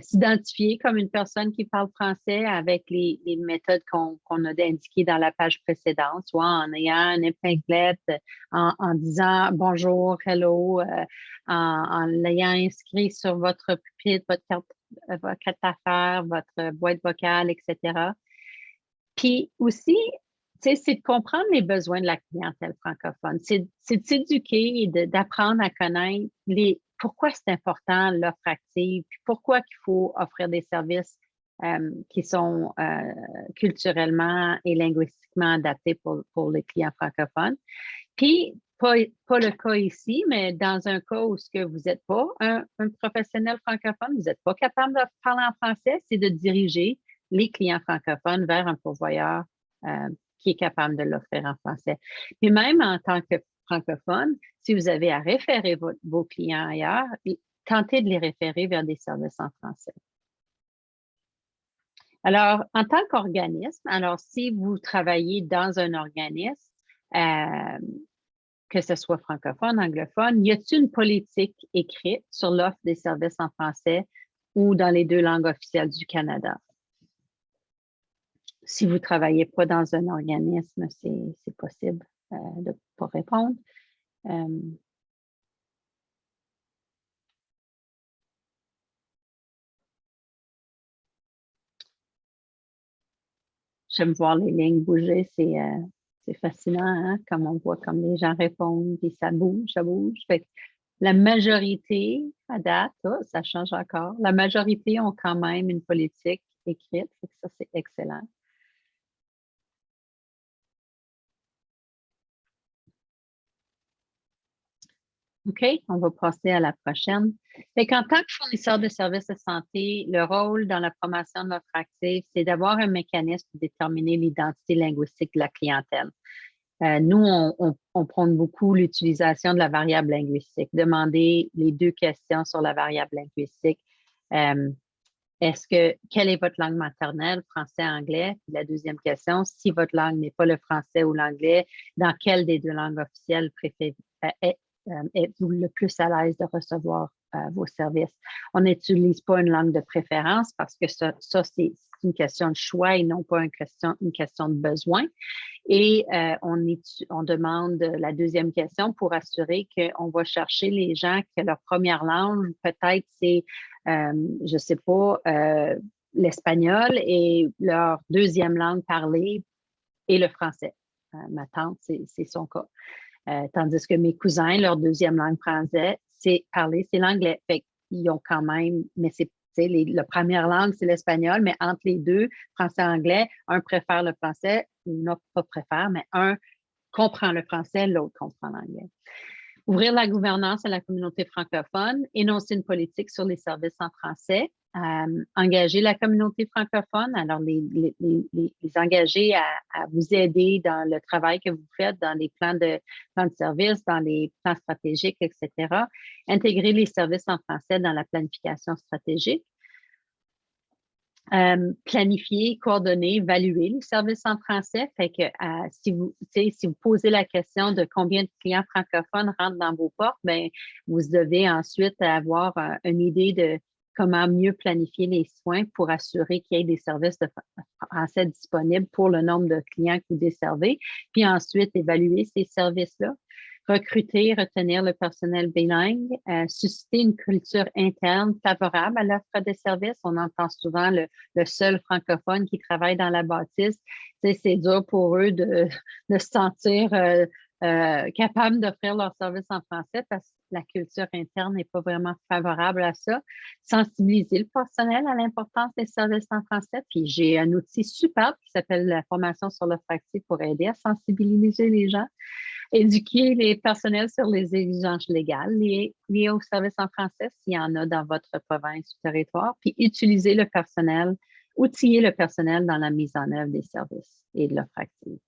S'identifier comme une personne qui parle français avec les méthodes qu'on a indiquées dans la page précédente, soit en ayant une épinglette, en disant bonjour, hello, en l'ayant inscrit sur votre pupitre, votre carte d'affaires, votre boîte vocale, etc. Puis aussi, c'est de comprendre les besoins de la clientèle francophone. C'est de s'éduquer et d'apprendre à connaître pourquoi c'est important l'offre active, puis pourquoi il faut offrir des services qui sont culturellement et linguistiquement adaptés pour les clients francophones. Puis, pas le cas ici, mais dans un cas où ce que vous n'êtes pas un professionnel francophone, vous n'êtes pas capable de parler en français, c'est de diriger les clients francophones vers un pourvoyeur qui est capable de l'offrir en français. Puis même en tant que francophone, si vous avez à référer vos clients ailleurs, tentez de les référer vers des services en français. Alors, en tant qu'organisme, alors si vous travaillez dans un organisme, que ce soit francophone, anglophone, y a-t-il une politique écrite sur l'offre des services en français ou dans les 2 langues officielles du Canada? Si vous ne travaillez pas dans un organisme, c'est possible de ne pas répondre. J'aime voir les lignes bouger, c'est fascinant, hein? Comme on voit comme les gens répondent, puis ça bouge, ça bouge. Fait que la majorité, à date, ça change encore, la majorité ont quand même une politique écrite, fait que ça, c'est excellent. OK, on va passer à la prochaine. Fait qu'en tant que fournisseur de services de santé, le rôle dans la promotion de l'offre active, c'est d'avoir un mécanisme pour déterminer l'identité linguistique de la clientèle. Nous, on prône beaucoup l'utilisation de la variable linguistique. Demandez les 2 questions sur la variable linguistique. Quelle est votre langue maternelle, français, anglais? Puis la deuxième question, si votre langue n'est pas le français ou l'anglais, dans quelle des 2 langues officielles êtes-vous le plus à l'aise de recevoir vos services? On n'utilise pas une langue de préférence parce que ça c'est une question de choix et non pas une question de besoin. Et on demande la deuxième question pour assurer qu'on va chercher les gens que leur première langue, peut-être c'est, je ne sais pas, l'espagnol et leur deuxième langue parlée est le français. Ma tante, c'est son cas. Tandis que mes cousins, leur deuxième langue française, c'est l'anglais. Fait qu'ils ont quand même, mais la première langue, c'est l'espagnol, mais entre les 2, français et anglais, un préfère le français, non pas préfère, mais un comprend le français, l'autre comprend l'anglais. Ouvrir la gouvernance à la communauté francophone, énoncer une politique sur les services en français, engager la communauté francophone, alors les engager à vous aider dans le travail que vous faites, dans les plans de service, dans les plans stratégiques, etc. Intégrer les services en français dans la planification stratégique. Planifier, coordonner, évaluer les services en français. Fait que si vous posez la question de combien de clients francophones rentrent dans vos portes, ben vous devez ensuite avoir une idée de comment mieux planifier les soins pour assurer qu'il y ait des services de français disponibles pour le nombre de clients que vous desservez, puis ensuite évaluer ces services-là. Recruter, retenir le personnel bilingue, susciter une culture interne favorable à l'offre de services. On entend souvent le seul francophone qui travaille dans la bâtisse. C'est dur pour eux de se sentir capables d'offrir leurs services en français parce que la culture interne n'est pas vraiment favorable à ça. Sensibiliser le personnel à l'importance des services en français. Puis j'ai un outil superbe qui s'appelle la formation sur l'offre active pour aider à sensibiliser les gens. Éduquer les personnels sur les exigences légales liées aux services en français, s'il y en a dans votre province ou territoire, puis utiliser le personnel, outiller le personnel dans la mise en œuvre des services et de l'offre active.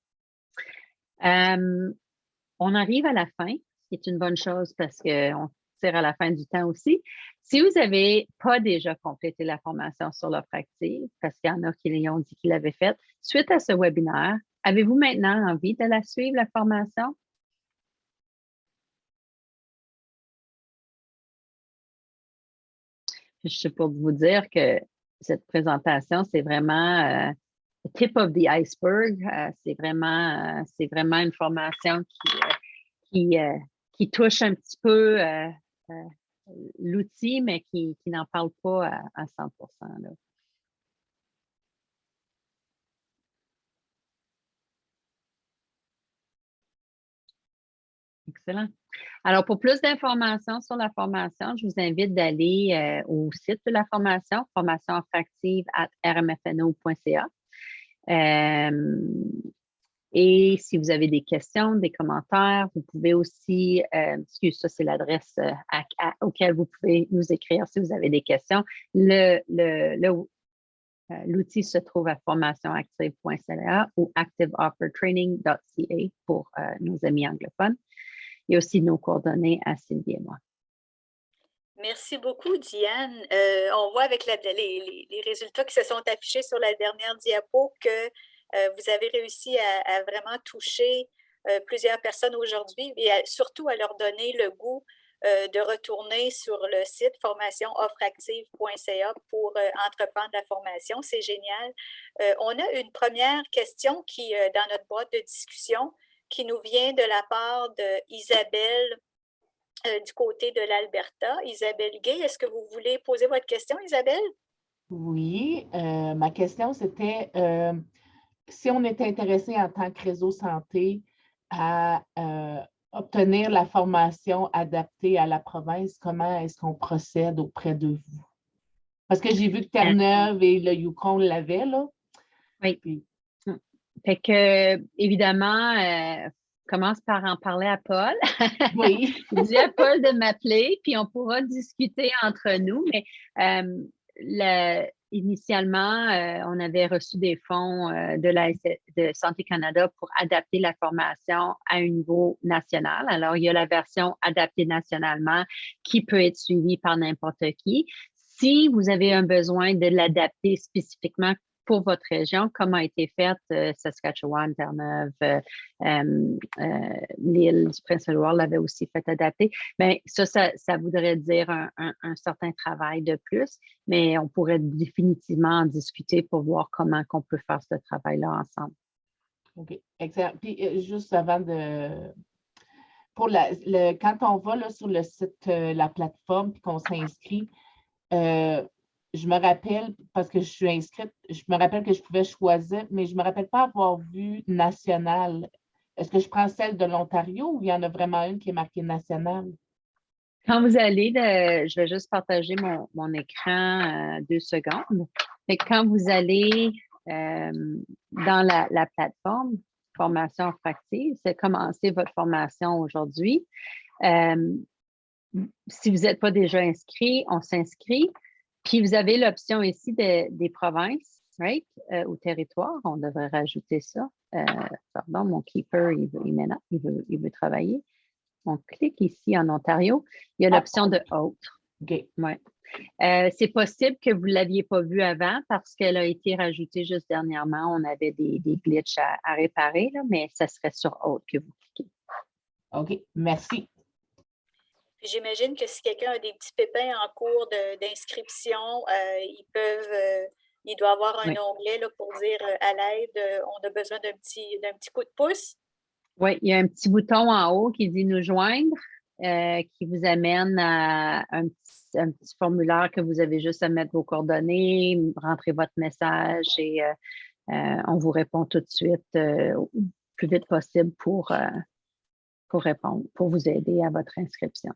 On arrive à la fin, c'est une bonne chose parce qu'on tire à la fin du temps aussi. Si vous n'avez pas déjà complété la formation sur l'offre active, parce qu'il y en a qui l'ont dit qu'ils l'avaient faite, suite à ce webinaire, avez-vous maintenant envie de la suivre, la formation? Je suis pour vous dire que cette présentation, c'est vraiment le tip of the iceberg. C'est vraiment une formation qui touche un petit peu l'outil, mais qui n'en parle pas à 100%. Là. Excellent. Alors, pour plus d'informations sur la formation, je vous invite d'aller au site de la formation, formationattractive@rmfno.ca. Et si vous avez des questions, des commentaires, vous pouvez aussi, excusez, ça c'est l'adresse auquel vous pouvez nous écrire si vous avez des questions. L'outil se trouve à formationactive.ca ou activeoffertraining.ca pour nos amis anglophones. Il y a aussi nos coordonnées à Sylvie et moi. Merci beaucoup, Diane. On voit avec les résultats qui se sont affichés sur la dernière diapo que vous avez réussi à vraiment toucher plusieurs personnes aujourd'hui et surtout à leur donner le goût de retourner sur le site formationoffreactive.ca pour entreprendre la formation. C'est génial. On a une première question qui, dans notre boîte de discussion, qui nous vient de la part d'Isabelle du côté de l'Alberta. Isabelle Gay, est-ce que vous voulez poser votre question, Isabelle? Oui, ma question c'était si on était intéressé en tant que réseau santé à obtenir la formation adaptée à la province, comment est-ce qu'on procède auprès de vous? Parce que j'ai vu que Terre-Neuve et le Yukon l'avaient, là. Oui. Puis... Fait que, évidemment, commence par en parler à Paul. Oui. Dis à Paul de m'appeler, puis on pourra discuter entre nous. Mais initialement, on avait reçu des fonds de Santé Canada pour adapter la formation à un niveau national. Alors, il y a la version adaptée nationalement qui peut être suivie par n'importe qui. Si vous avez un besoin de l'adapter spécifiquement pour votre région, comme a été faite Saskatchewan, Terre-Neuve, l'île du Prince-Édouard l'avait aussi fait adapter. Bien, ça voudrait dire un certain travail de plus, mais on pourrait définitivement en discuter pour voir comment on peut faire ce travail-là ensemble. OK, excellent. Puis juste avant de... quand on va là, sur le site, la plateforme, puis qu'on s'inscrit, je me rappelle, parce que je suis inscrite, je me rappelle que je pouvais choisir, mais je ne me rappelle pas avoir vu national. Est-ce que je prends celle de l'Ontario ou il y en a vraiment une qui est marquée nationale? Quand vous allez, je vais juste partager mon écran 2 secondes. Fait que quand vous allez dans la plateforme Formation Offreactive, c'est commencer votre formation aujourd'hui. Si vous n'êtes pas déjà inscrit, on s'inscrit. Puis vous avez l'option ici des provinces, right, au territoire. On devrait rajouter ça. Pardon, mon keeper, il veut travailler. On clique ici en Ontario. Il y a l'option de autre. OK. Ouais. C'est possible que vous ne l'aviez pas vu avant parce qu'elle a été rajoutée juste dernièrement. On avait des glitches à réparer, là, mais ça serait sur autre que vous cliquez. OK, merci. J'imagine que si quelqu'un a des petits pépins en cours d'inscription, il doit avoir un onglet là, pour dire à l'aide, on a besoin d'un petit coup de pouce. Oui, il y a un petit bouton en haut qui dit nous joindre, qui vous amène à un petit formulaire que vous avez juste à mettre vos coordonnées, rentrer votre message et on vous répond tout de suite le plus vite possible pour répondre, pour vous aider à votre inscription.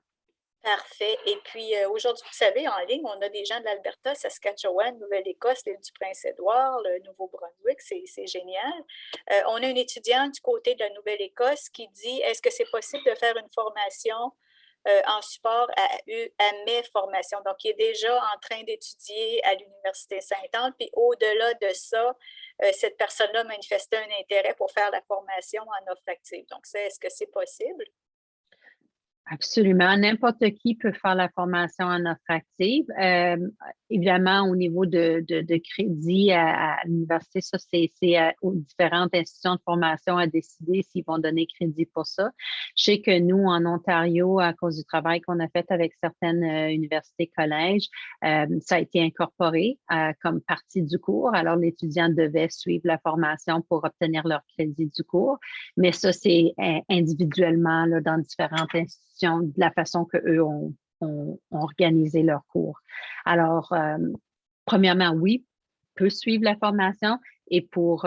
Parfait. Et puis, aujourd'hui, vous savez, en ligne, on a des gens de l'Alberta, Saskatchewan, Nouvelle-Écosse, l'île du Prince-Édouard, le Nouveau-Brunswick, c'est génial. On a une étudiante du côté de la Nouvelle-Écosse qui dit, est-ce que c'est possible de faire une formation en support à mes formations? Donc, il est déjà en train d'étudier à l'Université Sainte-Anne, puis au-delà de ça, cette personne-là manifestait un intérêt pour faire la formation en offre active. Donc, est-ce que c'est possible? Absolument. N'importe qui peut faire la formation en offre active. Évidemment, au niveau de crédit à l'université, ça, c'est aux différentes institutions de formation à décider s'ils vont donner crédit pour ça. Je sais que nous, en Ontario, à cause du travail qu'on a fait avec certaines universités, collèges, ça a été incorporé comme partie du cours. Alors, l'étudiant devait suivre la formation pour obtenir leur crédit du cours. Mais ça, c'est individuellement là, dans différentes institutions de la façon qu'eux ont organisé leur cours. Alors, premièrement, oui, peut suivre la formation, Et pour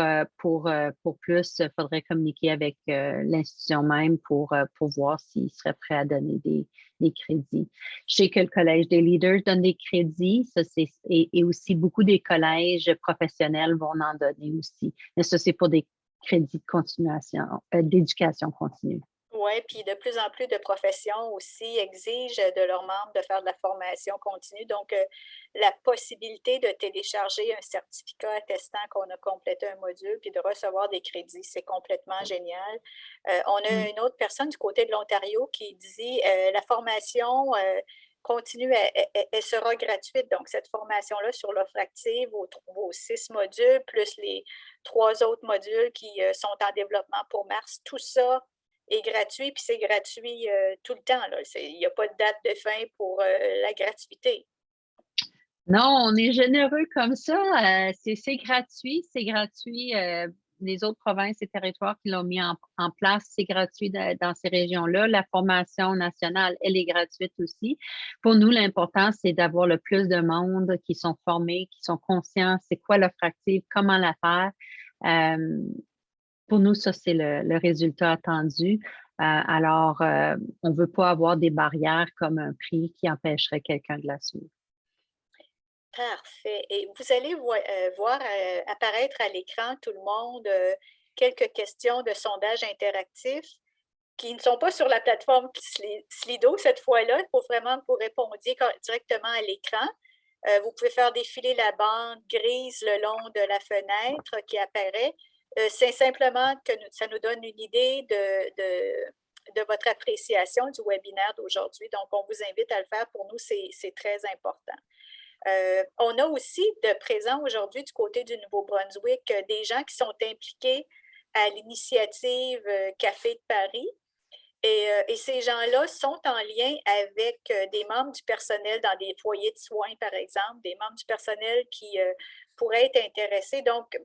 plus, il faudrait communiquer avec l'institution même pour voir s'ils seraient prêts à donner des crédits. Je sais que le Collège des leaders donne des crédits, et aussi beaucoup des collèges professionnels vont en donner aussi. Mais ça, c'est pour des crédits de continuation, d'éducation continue. Oui, puis de plus en plus de professions aussi exigent de leurs membres de faire de la formation continue. Donc, la possibilité de télécharger un certificat attestant qu'on a complété un module puis de recevoir des crédits, c'est complètement génial. On a une autre personne du côté de l'Ontario qui dit la formation continue, elle sera gratuite. Donc, cette formation-là sur l'offre active, vos 6 modules, plus les 3 autres modules qui sont en développement pour mars, tout ça est gratuit, puis c'est gratuit tout le temps. Il n'y a pas de date de fin pour la gratuité. Non, on est généreux comme ça. C'est gratuit. C'est gratuit. Les autres provinces et territoires qui l'ont mis en place, c'est gratuit dans ces régions-là. La formation nationale, elle est gratuite aussi. Pour nous, l'important, c'est d'avoir le plus de monde qui sont formés, qui sont conscients, c'est quoi l'offre active, comment la faire. Pour nous, ça, c'est le résultat attendu. Alors, on ne veut pas avoir des barrières comme un prix qui empêcherait quelqu'un de la suivre. Parfait. Et vous allez voir apparaître à l'écran, tout le monde, quelques questions de sondage interactif qui ne sont pas sur la plateforme Slido cette fois-là. Il faut vraiment que vous répondiez directement à l'écran. Vous pouvez faire défiler la bande grise le long de la fenêtre qui apparaît. C'est simplement que ça nous donne une idée de votre appréciation du webinaire d'aujourd'hui. Donc, on vous invite à le faire. Pour nous, c'est très important. On a aussi de présent aujourd'hui du côté du Nouveau-Brunswick des gens qui sont impliqués à l'initiative Café de Paris. Et ces gens-là sont en lien avec des membres du personnel dans des foyers de soins, par exemple, des membres du personnel qui pourraient être intéressés. Donc,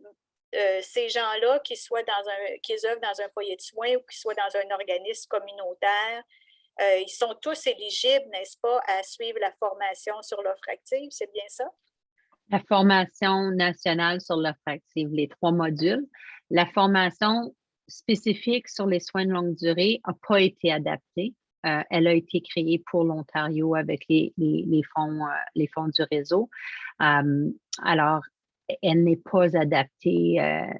ces gens-là, qu'ils œuvrent dans un foyer de soins ou qu'ils soient dans un organisme communautaire, ils sont tous éligibles, n'est-ce pas, à suivre la formation sur l'offre active, c'est bien ça? La formation nationale sur l'offre active, les 3 modules. La formation spécifique sur les soins de longue durée n'a pas été adaptée. Elle a été créée pour l'Ontario avec les fonds du réseau. Alors, elle n'est pas adaptée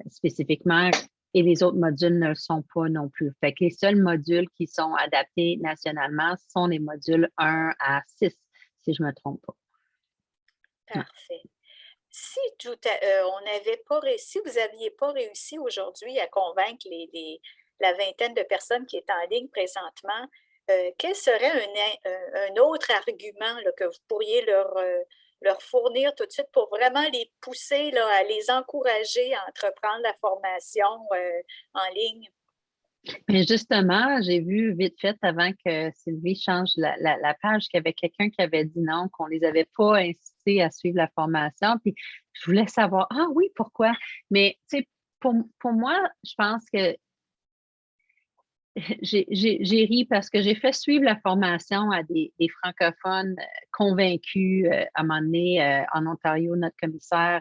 spécifiquement et les autres modules ne le sont pas non plus. Fait que les seuls modules qui sont adaptés nationalement sont les modules 1 à 6, si je ne me trompe pas. Parfait. Si vous n'aviez pas réussi aujourd'hui à convaincre la vingtaine de personnes qui est en ligne présentement, quel serait un autre argument là, que vous pourriez leur fournir tout de suite pour vraiment les pousser, là, à les encourager à entreprendre la formation en ligne? Mais justement, j'ai vu vite fait avant que Sylvie change la page qu'il y avait quelqu'un qui avait dit non, qu'on ne les avait pas incités à suivre la formation. Puis je voulais savoir, ah oui, pourquoi? Mais tu sais, pour moi, je pense que j'ai ri parce que j'ai fait suivre la formation à des francophones convaincus. À un moment donné, en Ontario, notre commissaire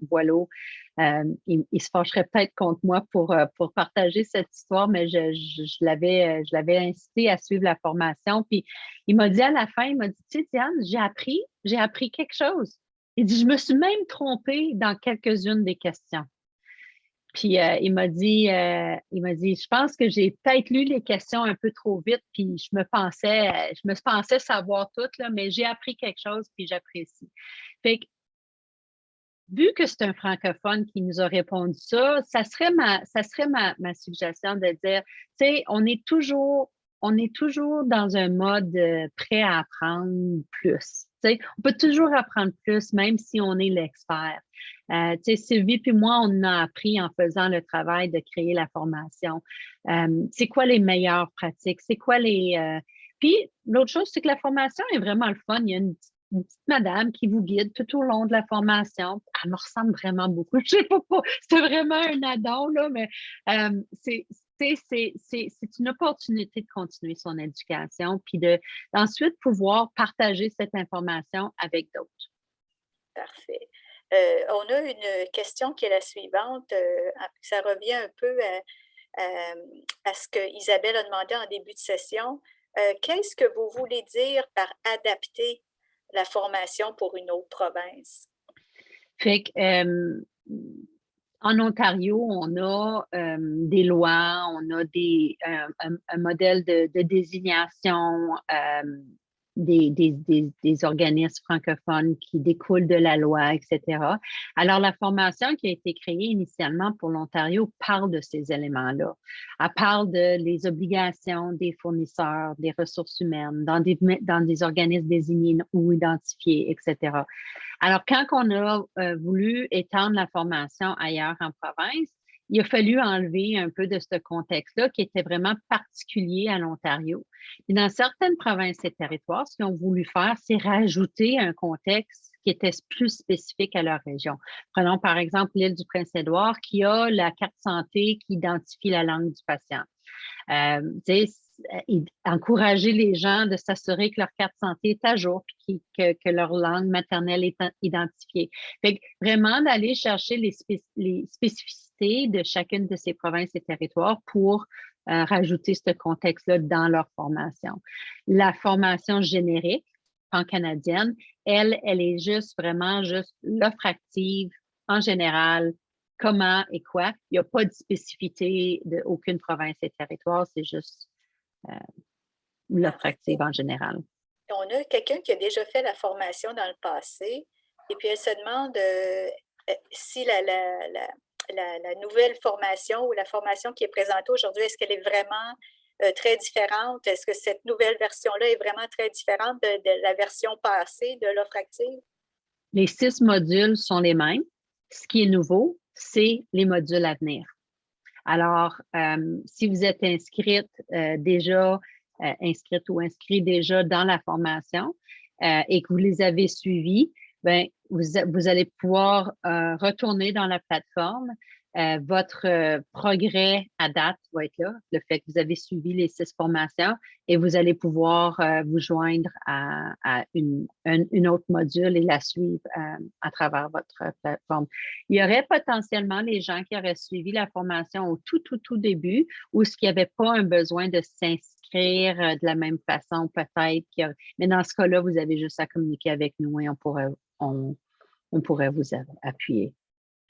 Boileau, il se fâcherait peut-être contre moi pour partager cette histoire, mais je l'avais incité à suivre la formation. Puis il m'a dit à la fin, il m'a dit, tu sais, Diane, j'ai appris quelque chose. Il dit, je me suis même trompée dans quelques-unes des questions. Puis il m'a dit, je pense que j'ai peut-être lu les questions un peu trop vite, puis je me pensais savoir tout, là, mais j'ai appris quelque chose, puis j'apprécie. Fait que, vu que c'est un francophone qui nous a répondu ça serait ma suggestion de dire, tu sais, on est toujours dans un mode prêt à apprendre plus. Tu sais, on peut toujours apprendre plus, même si on est l'expert. Tu sais, Sylvie puis moi, on a appris en faisant le travail de créer la formation. C'est quoi les meilleures pratiques? C'est quoi les... Puis, l'autre chose, c'est que la formation est vraiment le fun. Il y a une petite madame qui vous guide tout au long de la formation. Elle me ressemble vraiment beaucoup. Je sais pas, c'est vraiment un addon, là, mais c'est une opportunité de continuer son éducation, puis d'ensuite pouvoir partager cette information avec d'autres. Parfait. On a une question qui est la suivante. Ça revient un peu à ce que Isabelle a demandé en début de session. Qu'est-ce que vous voulez dire par adapter la formation pour une autre province? Fait que, en Ontario, on a des lois, on a un modèle de désignation des organismes francophones qui découlent de la loi, etc. Alors, la formation qui a été créée initialement pour l'Ontario parle de ces éléments-là. Elle parle de les obligations des fournisseurs, des ressources humaines, dans des organismes désignés ou identifiés, etc. Alors, quand on a voulu étendre la formation ailleurs en province, il a fallu enlever un peu de ce contexte-là qui était vraiment particulier à l'Ontario. Et dans certaines provinces et territoires, ce qu'ils ont voulu faire, c'est rajouter un contexte qui était plus spécifique à leur région. Prenons par exemple l'île du Prince-Édouard qui a la carte santé qui identifie la langue du patient. Encourager les gens de s'assurer que leur carte santé est à jour et que leur langue maternelle est identifiée. Fait que vraiment d'aller chercher les spécificités de chacune de ces provinces et territoires pour rajouter ce contexte-là dans leur formation. La formation générique pan-canadienne, elle est vraiment juste l'offre active en général. Comment et quoi. Il n'y a pas de spécificité d'aucune province et territoire, c'est juste l'offre active en général. On a quelqu'un qui a déjà fait la formation dans le passé et puis elle se demande si la nouvelle formation ou la formation qui est présentée aujourd'hui, est-ce qu'elle est vraiment très différente? Est-ce que cette nouvelle version-là est vraiment très différente de la version passée de l'offre active? Les 6 modules sont les mêmes. Ce qui est nouveau, c'est les modules à venir. Alors, si vous êtes inscrite inscrite ou inscrit déjà dans la formation et que vous les avez suivis, bien, vous allez pouvoir retourner dans la plateforme. Votre progrès à date va être là, le fait que vous avez suivi les 6 formations et vous allez pouvoir vous joindre à une autre module et la suivre à travers votre plateforme. Il y aurait potentiellement les gens qui auraient suivi la formation au tout début ou qui n'avaient pas un besoin de s'inscrire de la même façon, peut-être. Mais dans ce cas-là, vous avez juste à communiquer avec nous et on pourrait vous appuyer.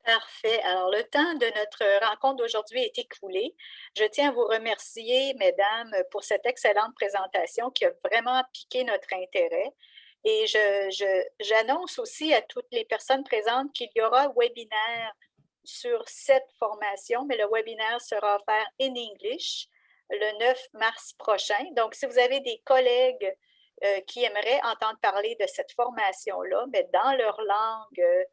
Parfait. Alors, le temps de notre rencontre d'aujourd'hui est écoulé. Je tiens à vous remercier, mesdames, pour cette excellente présentation qui a vraiment piqué notre intérêt. Et j'annonce aussi à toutes les personnes présentes qu'il y aura un webinaire sur cette formation, mais le webinaire sera offert en English le 9 mars prochain. Donc, si vous avez des collègues qui aimeraient entendre parler de cette formation-là, mais dans leur langue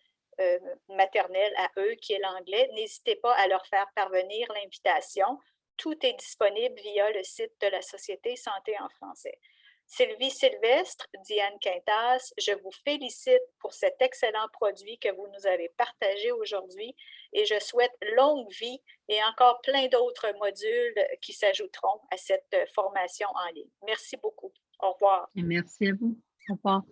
maternelle à eux, qui est l'anglais, n'hésitez pas à leur faire parvenir l'invitation. Tout est disponible via le site de la Société Santé en français. Sylvie Sylvestre, Diane Quintas, je vous félicite pour cet excellent produit que vous nous avez partagé aujourd'hui et je souhaite longue vie et encore plein d'autres modules qui s'ajouteront à cette formation en ligne. Merci beaucoup. Au revoir. Et merci à vous. Au revoir.